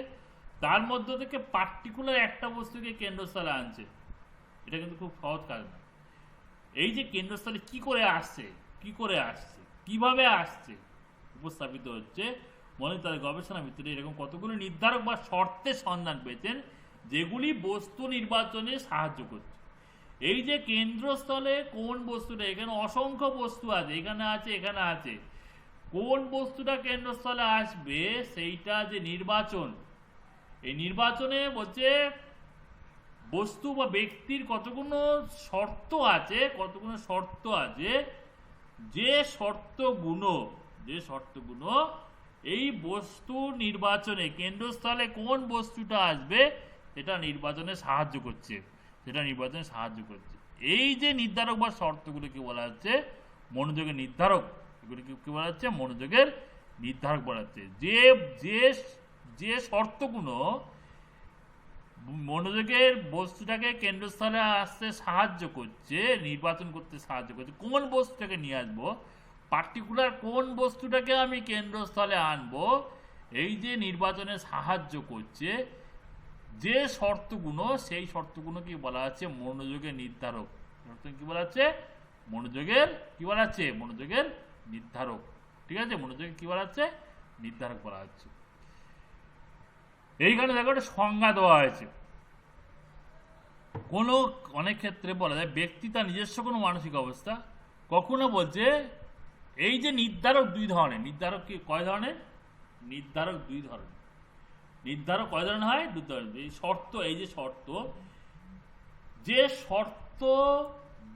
তার মধ্য থেকে পার্টিকুলার একটা বস্তুকে কেন্দ্রস্থলে আনছে। এটা কিন্তু খুব সহজ কাজ না। এই যে কেন্দ্রস্থলে কি করে আসছে, কিভাবে আসছে উপস্থাপিত হচ্ছে, মনে তাদের গবেষণা ভিত্তিতে এরকম কতগুলো নির্ধারক বা শর্তের সন্ধান পেয়েছেন যেগুলি বস্তু নির্বাচনে সাহায্য করছে। এই যে কেন্দ্রস্থলে কোন বস্তুটা, এখানে অসংখ্য বস্তু আছে, এখানে আছে, এখানে আছে, কোন বস্তুটা কেন্দ্রস্থলে আসবে সেইটা যে নির্বাচন, এই নির্বাচনে বলছে বস্তু বা ব্যক্তির কতগুলো শর্ত আছে, যে শর্তগুলো এই বস্তু নির্বাচনে কেন্দ্রস্থলে কোন বস্তুটা আসবে সেটা নির্বাচনে সাহায্য করছে, এই যে নির্ধারক বা শর্তগুলোকে বলা হচ্ছে মনোযোগের নির্ধারক। এগুলিকে কি বলা হচ্ছে? মনোযোগের নির্ধারক বলা হচ্ছে। যে শর্তগুলো মনোযোগের বস্তুটাকে কেন্দ্রস্থলে আসতে সাহায্য করছে, নির্বাচন করতে সাহায্য করছে, কোন বস্তুটাকে নিয়ে আসবো, পার্টিকুলার কোন বস্তুটাকে আমি কেন্দ্রস্থলে আনবো, এই যে নির্বাচনে সাহায্য করছে যে শর্তগুলো, সেই শর্তগুলোকে বলা হচ্ছে মনোযোগের নির্ধারক। কি বলা হচ্ছে? মনোযোগের নির্ধারক। ঠিক আছে, মনোযোগের কি বলা হচ্ছে? নির্ধারক বলা হচ্ছে। এইখানে দেখো একটা সংজ্ঞা দেওয়া হয়েছে। অনেক ক্ষেত্রে বলা যায় ব্যক্তি তার নিজস্ব কোনো মানসিক অবস্থা, কখনো বলছে এই যে নির্ধারক দুই ধরনের, নির্ধারক কি কয় ধরনের? নির্ধারক দুই ধরনের। নির্ধারক কয় ধরনের হয়? দুই ধরনের। এই শর্ত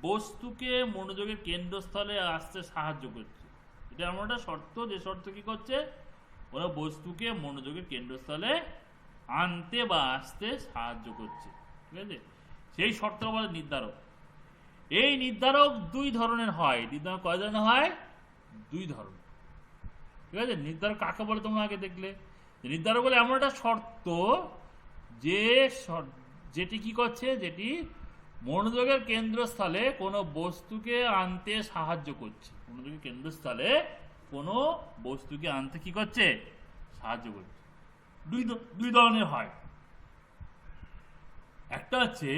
বস্তুকে মনোযোগের কেন্দ্রস্থলে আসতে সাহায্য করছে, এটা এমন একটা শর্ত যে শর্ত কি করছে, ওরা বস্তুকে মনোযোগের কেন্দ্রস্থলে আনতে বা আসতে সাহায্য করছে। ঠিক আছে, সেই শর্ত বলে নির্ধারক। এই নির্ধারক দুই ধরনের হয়। নির্ধারক কয় ধরনের হয়? দুই ধরনের। ঠিক আছে, নির্ধারক কাকে বলে তোমরা আগে দেখলে। নির্ধারক বলে এমন একটা শর্ত যেটি কি করছে, যেটি মনোযোগের কেন্দ্রস্থলে কোনো বস্তুকে আনতে সাহায্য করছে, মনোযোগের কেন্দ্রস্থলে কোনো বস্তুকে আনতে কি করছে, সাহায্য করছে। দুই ধরনের হয়। একটা হচ্ছে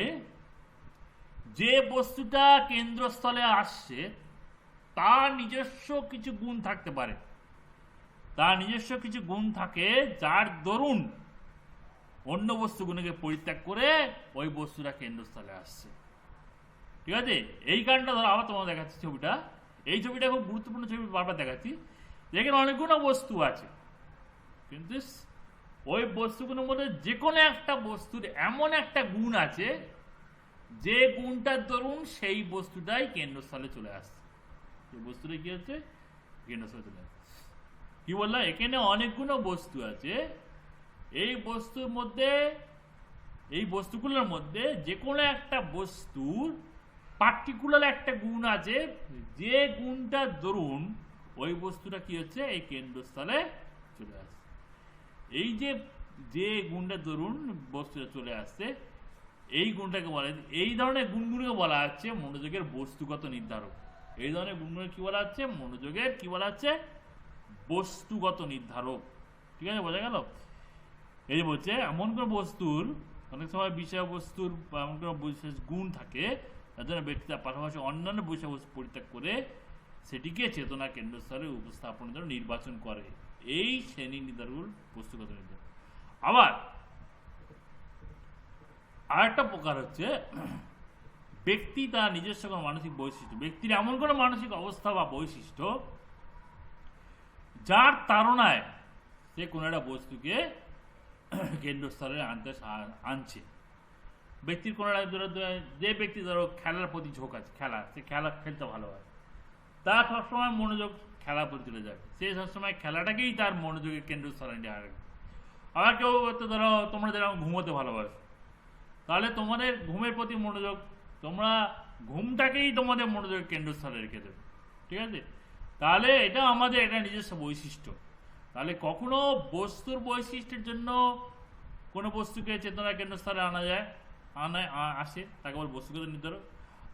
যে বস্তুটা কেন্দ্রস্থলে আসছে তার নিজস্ব কিছু গুণ থাকতে পারে, তার নিজস্ব কিছু গুণ থাকে যার দরুন অন্য বস্তুগুলোকে পরিত্যাগ করে ওই বস্তুটা কেন্দ্রস্থলে আসছে। ঠিক আছে, এই কারণটা ধরো আবার তোমার দেখাচ্ছি ছবিটা। এই ছবিটা খুব গুরুত্বপূর্ণ ছবি, বারবার দেখাচ্ছি। যেখানে অনেকগুলো বস্তু আছে, কিন্তু ওই বস্তুগুলোর মধ্যে যে কোনো একটা বস্তুর এমন একটা গুণ আছে যে গুণটার দরুন সেই বস্তুটাই কেন্দ্রস্থলে চলে আসছে। সেই বস্তুটা কি হচ্ছে, কেন্দ্রস্থলে চলে আসছে। কি বললাম, এখানে অনেকগুলো বস্তু আছে। এই বস্তুর মধ্যে, এই বস্তুগুলোর মধ্যে যে কোনো একটা বস্তুর পার্টিকুলার একটা গুণ আছে, যে গুণটার দরুন ওই বস্তুটা কি হচ্ছে, এই কেন্দ্রস্থলে চলে আসছে। এই যে গুণটার দরুন বস্তুটা চলে আসছে, এই গুণটাকে বলা, এই ধরনের গুণগুলোকে বলা হচ্ছে মনোযোগের বস্তুগত নির্ধারক। এই ধরনের গুণগুলো কি বলা হচ্ছে, মনোযোগের কি বলা হচ্ছে, বস্তুগত নির্ধারক। ঠিক আছে, বোঝা গেল? এই যে বলছে এমন কোনো বস্তুর, অনেক সময় বিষয়বস্তুর এমন কোনো বিশেষ গুণ থাকে তার জন্য ব্যক্তি তার পাশাপাশি অন্যান্য বিষয়বস্তু পরিত্যাগ করে সেটিকে চেতনা কেন্দ্রস্থলে উপস্থাপনের জন্য নির্বাচন করে। এই শ্রেণী নির্ধারণ বস্তুগত নির্ধারণ। আবার আরেকটা প্রকার হচ্ছে ব্যক্তি তার নিজস্ব কোনো মানসিক বৈশিষ্ট্য, ব্যক্তির এমন কোনো মানসিক অবস্থা বা বৈশিষ্ট্য যার তাড়নায় সে কোনো একটা বস্তুকে কেন্দ্রস্থলে আনছে। ব্যক্তির কোনো যে ব্যক্তি ধরো খেলার প্রতি ঝোঁক আছে, সে খেলা খেলতে ভালোবাসে, তার সবসময় মনোযোগ খেলার প্রতি চলে যাবে, সে সবসময় খেলাটাকেই তার মনোযোগের কেন্দ্রস্থলে নিয়ে আসবে। আবার কেউ ধরো তোমরা যেরকম ঘুমোতে ভালোবাসো, তাহলে তোমাদের ঘুমের প্রতি মনোযোগ, তোমরা ঘুমটাকেই তোমাদের মনোযোগের কেন্দ্রস্থলে রেখে দেবে। ঠিক আছে, তাহলে এটা আমাদের এটা নিজস্ব বৈশিষ্ট্য। তাহলে কখনো বস্তুর বৈশিষ্ট্যের জন্য কোনো বস্তুকে চেতনা কেন্দ্রস্থলে আনা যায়, আসে, তাকে বল বস্তুগত নির্ধারক।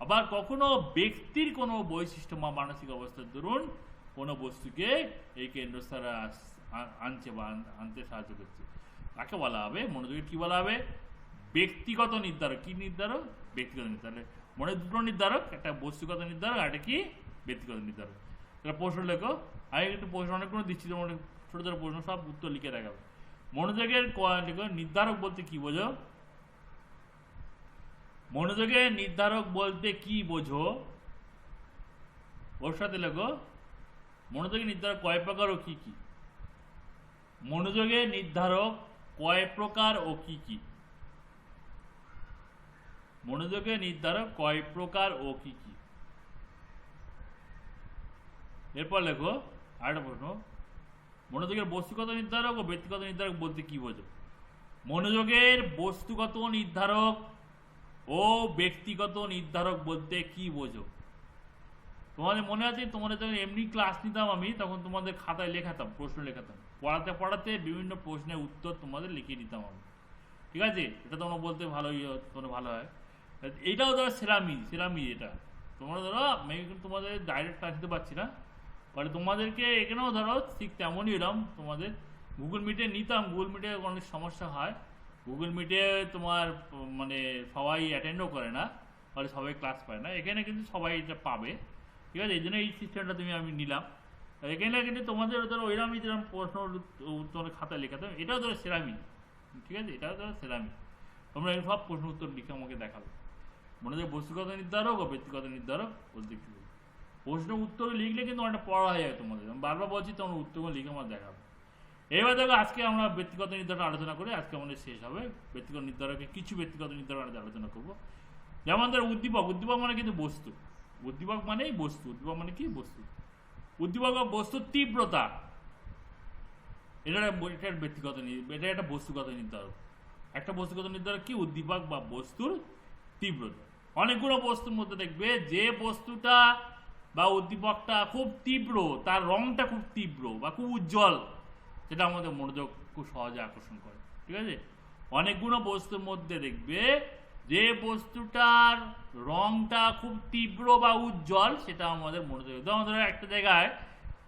আবার কখনো ব্যক্তির কোনো বৈশিষ্ট্য বা মানসিক অবস্থার দরুন কোনো বস্তুকে এই কেন্দ্রস্থলে আনছে বা আনতে সাহায্য করছে, তাকে বলা হবে মনোযোগের কি বলা হবে, ব্যক্তিগত নির্ধারক। কি নির্ধারক? ব্যক্তিগত নির্ধারক। মনে দুটো নির্ধারক, একটা বস্তুগত নির্ধারক আর একটা কি ব্যক্তিগত নির্ধারক। এটা প্রশ্ন লেখো, আমি একটু প্রশ্ন অনেকগুলো দিচ্ছি, তোমার ছোট ছোট প্রশ্ন সব উত্তর লিখে দেখাবো। মনোযোগের নির্ধারক বলতে কি বোঝো? মনোযোগের নির্ধারক বলতে কি বোঝো ওর সাথে লেখো। মনোযোগের নির্ধারক কয় প্রকার ও কি কি? মনোযোগের নির্ধারক কয় প্রকার ও কি কি? মনোযোগের নির্ধারক কয় প্রকার ও কি কি? এরপর লেখো আরেকটা প্রশ্ন, মনোযোগের বস্তুগত নির্ধারক ও ব্যক্তিগত নির্ধারক বলতে কি বোঝো? মনোযোগের বস্তুগত নির্ধারক ও ব্যক্তিগত নির্ধারক বলতে কি বোঝো? তোমাদের মনে আছে তোমাদের যখন এমনি ক্লাস নিতাম আমি, তখন তোমাদের খাতায় লেখাতাম, প্রশ্ন লেখাতাম, পড়াতে পড়াতে বিভিন্ন প্রশ্নের উত্তর তোমাদের লিখিয়ে দিতাম আমি। ঠিক আছে, এটা তোমরা বলতে ভালোই, তোমরা ভালো হয়। এইটাও ধরো সেরামি এটা তোমরা ধরো, আমি তোমাদের ডাইরেক্ট ক্লাস দিতে পারছি না, ফলে তোমাদেরকে এখানেও ধরো ঠিক তেমনই এরকম তোমাদের গুগল মিটে নিতাম। গুগল মিটে অনেক সমস্যা হয়, গুগল মিটে তোমার মানে সবাই অ্যাটেন্ডও করে না, ফলে সবাই ক্লাস পায় না। এখানে কিন্তু সবাই এটা পাবে। ঠিক আছে, এই জন্য এই সিস্টেমটা আমি নিলাম। এখানে কিন্তু তোমাদের ধরো ওইরকমই যেরকম প্রশ্ন উত্তর খাতায় লেখাতাম, এটাও ধরো সেরামি। ঠিক আছে, এটাও ধরো সেরামি। তোমরা এই সব প্রশ্ন উত্তর লিখে আমাকে দেখাবে। মনে হয় বস্তুগত নির্ধারক ও ব্যক্তিগত নির্ধারক বলতে কি? প্রশ্ন উত্তর লিখলে কিন্তু অনেকটা পড়া হয়ে যায় তোমাদের। আমি বারবার বলছি তোমরা উত্তরগুলো লিখে আমার দেখাবে। এবার দেখো আজকে আমরা ব্যক্তিগত নির্ধারণ আলোচনা করে আজকে আমাদের শেষ হবে। ব্যক্তিগত নির্ধারকের কিছু ব্যক্তিগত নির্ধারণ আলোচনা করবো। যেমন ধর উদ্দীপক, উদ্দীপক মানে কিন্তু বস্তু, উদ্দীপক মানেই বস্তু, উদ্দীপক মানে কি বস্তু। উদ্দীপক বা বস্তুর তীব্রতা, এটার ব্যক্তিগত, এটা একটা বস্তুগত নির্ধারক। একটা বস্তুগত নির্ধারক কি? উদ্দীপক বা বস্তুর তীব্রতা। অনেকগুলো বস্তুর মধ্যে দেখবে যে বস্তুটা বা উদ্দীপকটা খুব তীব্র, তার রংটা খুব তীব্র বা খুব উজ্জ্বল, সেটা আমাদের মনোযোগ খুব সহজে আকর্ষণ করে। ঠিক আছে, অনেকগুলো বস্তুর মধ্যে দেখবে যে বস্তুটার রংটা খুব তীব্র বা উজ্জ্বল, সেটা আমাদের মনোযোগ। যেমন ধরো একটা জায়গায়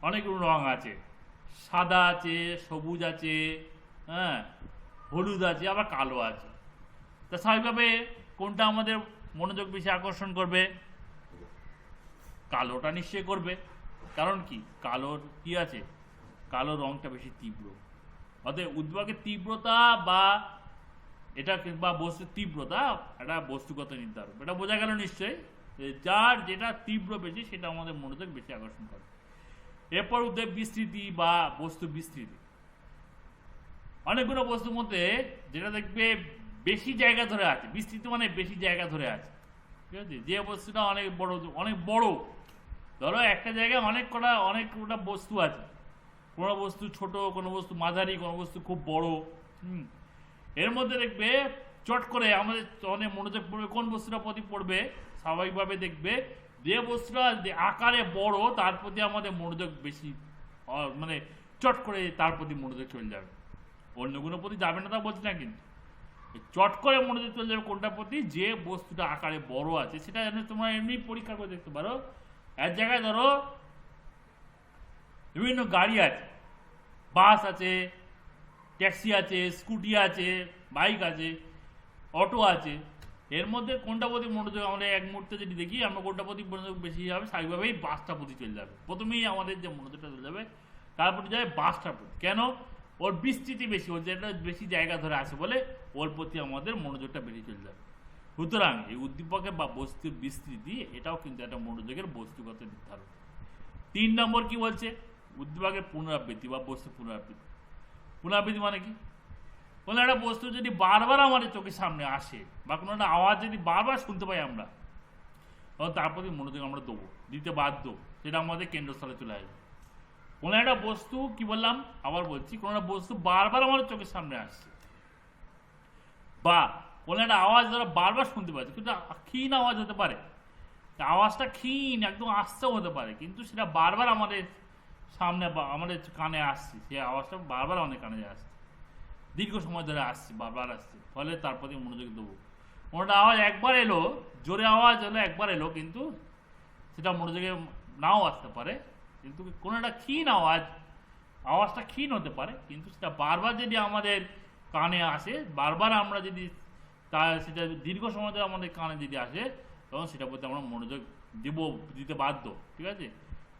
অনেকগুলো রং আছে, সাদা আছে, সবুজ আছে, হ্যাঁ, হলুদ আছে, আবার কালো আছে। তা স্বাভাবিকভাবে কোনটা আমাদের মনোযোগ বেশি আকর্ষণ করবে? কালোটা নিশ্চয়ই করবে। কারণ কি, কালোর কি আছে, কালো রংটা বেশি তীব্র। অতএব উদ্বেগের তীব্রতা বা এটা বা বস্তুর তীব্রতা একটা বস্তুগত নির্ধারণ, এটা বোঝা গেল নিশ্চয়ই। যার যেটা তীব্র বেশি সেটা আমাদের মনোযোগ বেশি আকর্ষণ করে। এরপর উদ্বেগ বিস্তৃতি বা বস্তু বিস্তৃতি। অনেকগুলো বস্তুর মধ্যে যেটা দেখবে বেশি জায়গা ধরে আছে, বিস্তৃতি মানে বেশি জায়গা ধরে আছে, ঠিক আছে। যে বস্তুটা অনেক বড়, ধরো একটা জায়গায় অনেকটা বস্তু আছে, কোনো বস্তু ছোট, কোনো বস্তু মাঝারি, কোনো বস্তু খুব বড়। এর মধ্যে দেখবে চট করে আমাদের অনেক মনোযোগ পড়বে কোন বস্তুটা প্রতি পড়বে? স্বাভাবিকভাবে দেখবে যে বস্তুটা আকারে বড় তার প্রতি আমাদের মনোযোগ বেশি, মানে চট করে তার প্রতি মনোযোগ চলে যাবে। অন্যগুলোর প্রতি যাবে না তা বলছি না, কিন্তু চট করে মনোযোগ চলে যাবে কোনটার প্রতি? যে বস্তুটা আকারে বড় আছে। সেটা তোমরা এমনি পরীক্ষা করে দেখতে পারো। এক জায়গায় ধরো বিভিন্ন গাড়ি আছে, বাস আছে, ট্যাক্সি আছে, স্কুটি আছে, বাইক আছে, অটো আছে। এর মধ্যে কোনটা প্রতি মনোযোগ আমরা এক মুহূর্তে যদি দেখি, আমরা কোনটা প্রতি মনোযোগ বেশি হবে? স্বাভাবিকভাবেই বাসটা প্রতি চলে যাবে। প্রথমেই আমাদের যে মনোযোগটা চলে যাবে তারপরে যাবে বাসটার প্রতি। কেন? ওর বিস্তৃতি বেশি, ওর যেটা বেশি জায়গা ধরে আছে বলে ওর প্রতি আমাদের মনোযোগটা বেশি চলে যাবে। সুতরাং এই উদ্দীপকের বা বস্তুর বিস্তৃতি এটাও কিন্তু একটা মনোযোগের বস্তুগত নির্ধারণ। 3 নম্বর কি বলছে? উদ্দীপকের পুনরাবৃত্তি বা বস্তু পুনরাবৃত্তি। পুনরাবৃত্তি মানে কি? কোনো একটা বস্তু যদি বারবার আমাদের চোখের সামনে আসে বা কোনো একটা আওয়াজ যদি বারবার শুনতে পাই আমরা, তখন তার প্রতি মনোযোগ আমরা দিতে বাধ্য, সেটা আমাদের কেন্দ্রস্থলে চলে আসবে। কোনো একটা বস্তু, কি বললাম আবার বলছি, কোনো একটা বস্তু বারবার আমাদের চোখের সামনে আসছে বা কোনো একটা আওয়াজ যারা বারবার শুনতে পাচ্ছে, কিন্তু ক্ষীণ আওয়াজ হতে পারে, আওয়াজটা ক্ষীণ একদম আসতেও হতে পারে, কিন্তু সেটা বারবার আমাদের সামনে বা আমাদের কানে আসছে, সেই আওয়াজটা বারবার আমাদের কানে আসছে, দীর্ঘ সময় ধরে আসছে, বারবার আসছে, ফলে তার প্রতি মনোযোগ দেবো। কোনোটা আওয়াজ একবার এলো, জোরে আওয়াজ হলো একবার এলো, কিন্তু সেটা মনোযোগে নাও আসতে পারে। কিন্তু কোনো একটা ক্ষীণ আওয়াজটা ক্ষীণ হতে পারে, কিন্তু সেটা বারবার যদি আমাদের কানে আসে, বারবার আমরা যদি সেটা দীর্ঘ সময় ধরে আমাদের কানে যদি আসে, তখন সেটার প্রতি আমরা মনোযোগ দিতে বাধ্য, ঠিক আছে।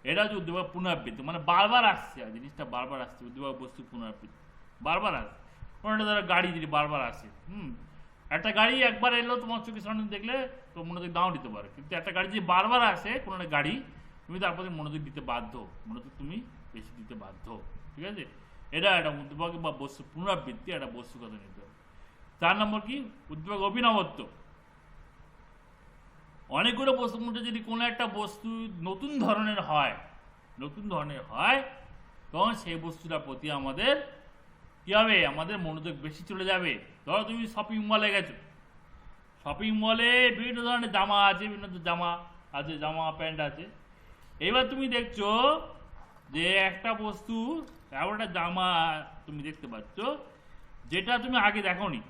এটা হচ্ছে উদ্দীপক পুনরাবৃত্তি, মানে বারবার আসছে, জিনিসটা বারবার আসছে, উদ্দীপক বস্তু পুনরাবৃত্তি বারবার আসছে। কোনো একটা ধরো গাড়ি যদি বারবার আসে, একটা গাড়ি একবার এলো তোমার চোখের সামনে দেখলে তো মনোযোগ নাও দিতে পারে, কিন্তু একটা গাড়ি যদি বারবার আসে, কোনো একটা গাড়ি, তুমি তার প্রতি মনোযোগ দিতে বাধ্য, মনোযোগ তুমি বেশি দিতে বাধ্য, ঠিক আছে। এটা একটা উদ্দীপক বা বস্তু পুনরাবৃত্তি, একটা বস্তুগত নির্ধারণ। 4 নম্বর কি? উদ্দীপক অভিনবত্ব। অনেকগুলো বস্তুর মধ্যে যদি কোনো একটা বস্তু নতুন ধরনের হয়, তখন সেই বস্তুটার প্রতি আমাদের কি হবে? আমাদের মনোযোগ বেশি চলে যাবে। ধরো তুমি শপিং মলে গেছো, শপিং মলে বিভিন্ন ধরনের জামা আছে, জামা প্যান্ট আছে। এবার তুমি দেখছো যে একটা বস্তু, এমন একটা জামা তুমি দেখতে পাচ্ছ যেটা তুমি আগে দেখোনি,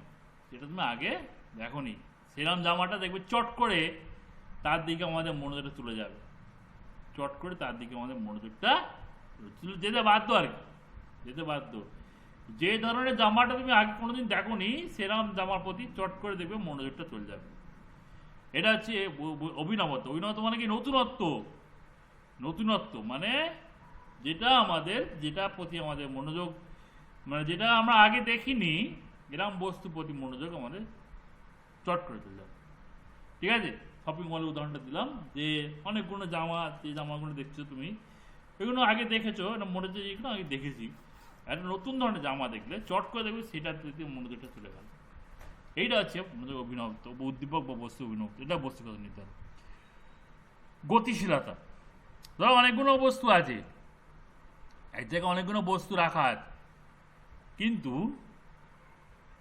সেরকম জামাটা দেখবে চট করে তার দিকে আমাদের মনোযোগটা চলে যাবে, যেতে বাধ্য আর কি, যে ধরনের জামাটা তুমি আগে কোনোদিন দেখোনি সেরকম জামার প্রতি চট করে দেখবে মনোযোগটা চলে যাবে। এটা হচ্ছে অভিনবত্ব। মানে কি? নতুনত্ব মানে যেটা প্রতি আমাদের মনোযোগ, মানে যেটা আমরা আগে দেখিনি, এরকম বস্তু প্রতি মনোযোগ আমাদের চট করে চলে যাবে, ঠিক আছে। শপিং মলের উদাহরণটা দিলাম, যে অনেকগুলো জামা, যে জামাগুলো দেখছো তুমি, এগুলো আগে দেখেছো, এটা মনে হচ্ছে এগুলো আগে দেখেছি। একটা নতুন ধরনের জামা দেখলে চট করে দেখবে সেটার প্রতি মনোযোগটা চলে গেল। এইটা হচ্ছে মনোযোগ অভিনবত্ব, উদ্দীপক বা বস্তু অভিনবত্ব, এটা বস্তুগত নির্ধারণ। গতিশীলতা। ধরো অনেকগুলো বস্তু আছে, এক জায়গায় অনেকগুলো বস্তু রাখা আছে, কিন্তু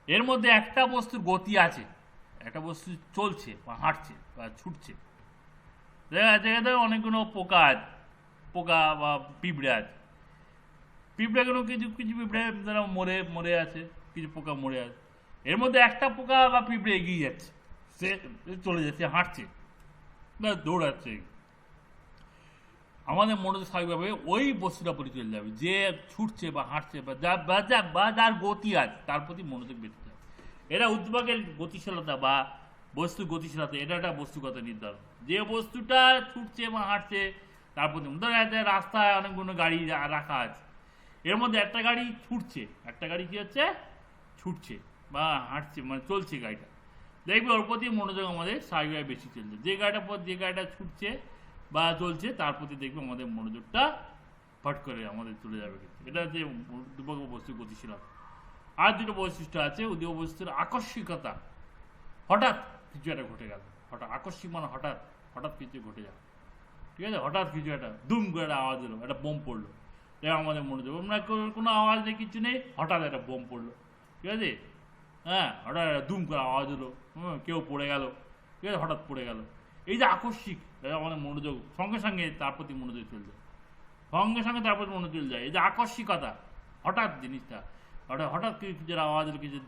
এর মধ্যে একটা বস্তুর গতি আছে, একটা বস্তু চলছে বা হাঁটছে বা ছুটছে। জায়গায় অনেকগুলো পোকা বা পিঁপড়ে আছে, পিঁপড়েগুলো কিছু পিঁপড়ে যারা মরে আছে, কিছু পোকা মরে আছে। এর মধ্যে একটা পোকা বা পিঁপড়ে এগিয়ে যাচ্ছে, সে চলে যাচ্ছে, হাঁটছে বা দৌড়াচ্ছে। আমাদের মনোযোগ স্বাভাবিকভাবে ওই বস্তুটা প্রতি চলে যাবে, যে ছুটছে বা হাঁটছে বা যার গতি আছে তার প্রতি মনোযোগ বেশি যাবে। এটা উদ্বেগের গতিশীলতা বা বস্তুর গতিশীলতা, এটা একটা বস্তুগত নির্ধারণ। যে বস্তুটা ছুটছে বা হাঁটছে তার প্রতি, ধরো একটা রাস্তায় অনেকগুলো গাড়ি রাখা আছে, এর মধ্যে একটা গাড়ি ছুটছে, একটা গাড়ি কি হচ্ছে ছুটছে বা হাঁটছে, মানে চলছে গাড়িটা, দেখবে ওর প্রতি মনোযোগ আমাদের স্বাভাবিকভাবে বেশি চলছে। যে গাড়িটা ছুটছে বা চলছে তার প্রতি দেখবে আমাদের মনোযোগটা ফট করে আমাদের চলে যাবে। এটা হচ্ছে উদ্দীপক বস্তুর গতিশীলতা। আর দুটো বৈশিষ্ট্য আছে উদ্দীপক বস্তুর আকস্মিকতা। হঠাৎ কিছু একটা ঘটে গেল, হঠাৎ আকস্মিক মানে হঠাৎ হঠাৎ কিছু ঘটে যাবে, ঠিক আছে, হঠাৎ কিছু একটা দুম করে একটা আওয়াজ এলো, একটা বোম পড়লো, এটা আমাদের মনোযোগ। আমরা কোনো আওয়াজ নেই, কিছু নেই, হঠাৎ একটা বোম পড়লো, ঠিক আছে, হ্যাঁ, হঠাৎ একটা দুম করে আওয়াজ হলো, কেউ পড়ে গেল, ঠিক আছে, হঠাৎ পড়ে গেল। এই যে আকস্মিক, এটা আমাদের মনোযোগ সঙ্গে সঙ্গে তার প্রতি মনোযোগ চলে যায়, সঙ্গে সঙ্গে তার প্রতি মনোযোগ চলে যায়। এই যে আকস্মিকতা, হঠাৎ জিনিসটা, হঠাৎ হঠাৎ কিছু যেটা আওয়াজ হলো, কিছু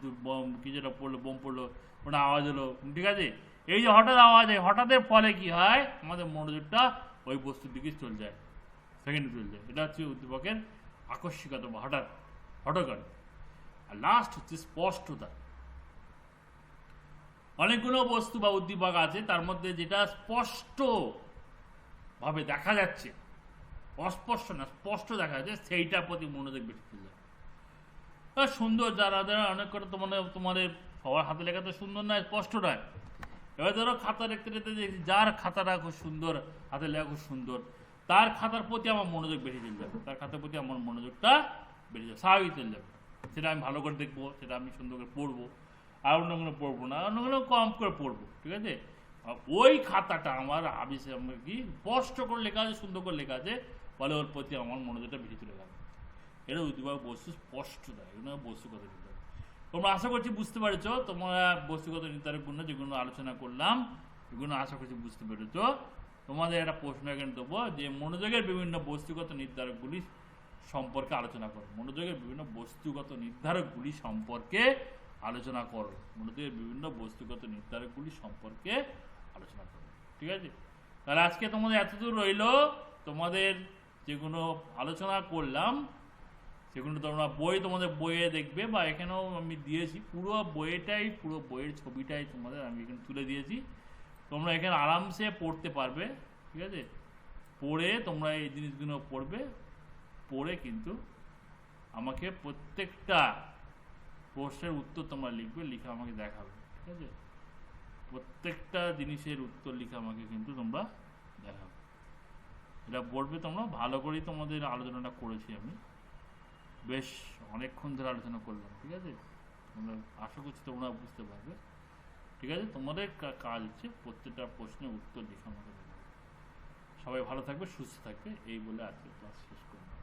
কিছু যেটা পড়লো, বোম পড়লো, ওটা আওয়াজ হলো, ঠিক আছে, এই যে হঠাৎ আওয়াজ হয়, হঠাৎের ফলে কি হয়, আমাদের মনোযোগটা ওই বস্তুর দিকে চলে যায়, সেকেন্ডে চলে যায়। এটা হচ্ছে উদ্দীপকের আকস্মিকতা বা হঠাৎ, হঠকারী। আর লাস্ট হচ্ছে স্পষ্টতা। অনেকগুলো বস্তু বা উদ্দীপক আছে, তার মধ্যে যেটা স্পষ্ট ভাবে দেখা যাচ্ছে, অস্পষ্ট না, স্পষ্ট দেখা যাচ্ছে, সেইটার প্রতি মনোযোগ বেশি চলে যায়। সুন্দর, যারা যারা অনেক করে তোমাদের সবার হাতে লেখা তো সুন্দর নয়, স্পষ্ট নয়। এবার ধরো খাতা দেখতে দেখতে দেখছি যার খাতাটা খুব সুন্দর, হাতে লেখা খুব সুন্দর, তার খাতার প্রতি আমার মনোযোগ বেশি চলে যাবে, তার খাতার প্রতি আমার মনোযোগটা বেড়ে যাবে, স্বাভাবিক চলে যাবে। সেটা আমি ভালো করে দেখবো, সেটা আমি সুন্দর করে পড়বো, আর অন্যগুলো পড়বো না, অন্যগুলো কম করে পড়বো, ঠিক আছে। ওই খাতাটা আমার আবিষে আমার কি স্পষ্ট করে লেখা আছে, সুন্দর করে লেখা আছে, ফলে ওর প্রতি আমার মনোযোগটা বেশি চলে যাবে। এটা উদ্দীপক বস্তু স্পষ্টতা, এগুলো বস্তুগত নির্ধারণ। তোমরা আশা করছি বুঝতে পেরেছ, তোমরা বস্তুগত নির্ধারকগুলো যেগুলো আলোচনা করলাম এগুলো আশা করছি বুঝতে পেরেছ। তোমাদের একটা প্রশ্ন এখানে দেবো যে মনোযোগের বিভিন্ন বস্তুগত নির্ধারকগুলি সম্পর্কে আলোচনা করো। মনোযোগের বিভিন্ন বস্তুগত নির্ধারকগুলি সম্পর্কে আলোচনা করো, মনোযোগের বিভিন্ন বস্তুগত নির্ধারকগুলি সম্পর্কে আলোচনা করো, ঠিক আছে। তাহলে আজকে তোমাদের এতদূর রইল। তোমাদের যেগুলো আলোচনা করলাম সেগুলো তোমরা তোমাদের বইয়ে দেখবে, বা এখানেও আমি দিয়েছি পুরো বইটাই, পুরো বইয়ের ছবিটাই তোমাদের আমি এখানে তুলে দিয়েছি। তোমরা এখানে আরামসে পড়তে পারবে, ঠিক আছে। পড়ে তোমরা এই জিনিসগুলো পড়বে, পড়ে কিন্তু আমাকে প্রত্যেকটা প্রশ্নের উত্তর তোমরা লিখবে, লিখে আমাকে দেখাবে, ঠিক আছে। প্রত্যেকটা জিনিসের উত্তর লিখে আমাকে কিন্তু তোমরা দেখাবে, এটা পড়বে তোমরা। ভালো করেই তোমাদের আলোচনাটা করেছি আমি, বেশ অনেকক্ষণ ধরে আলোচনা করলাম, ঠিক আছে। তোমরা আশা করছি তোমরা বুঝতে পারবে, ঠিক আছে। তোমাদের কাজ হচ্ছে প্রত্যেকটা প্রশ্নের উত্তর লিখে আমাকে দেখাবে। সবাই ভালো থাকবে, সুস্থ থাকবে, এই বলে আজকে ক্লাস শেষ করলাম।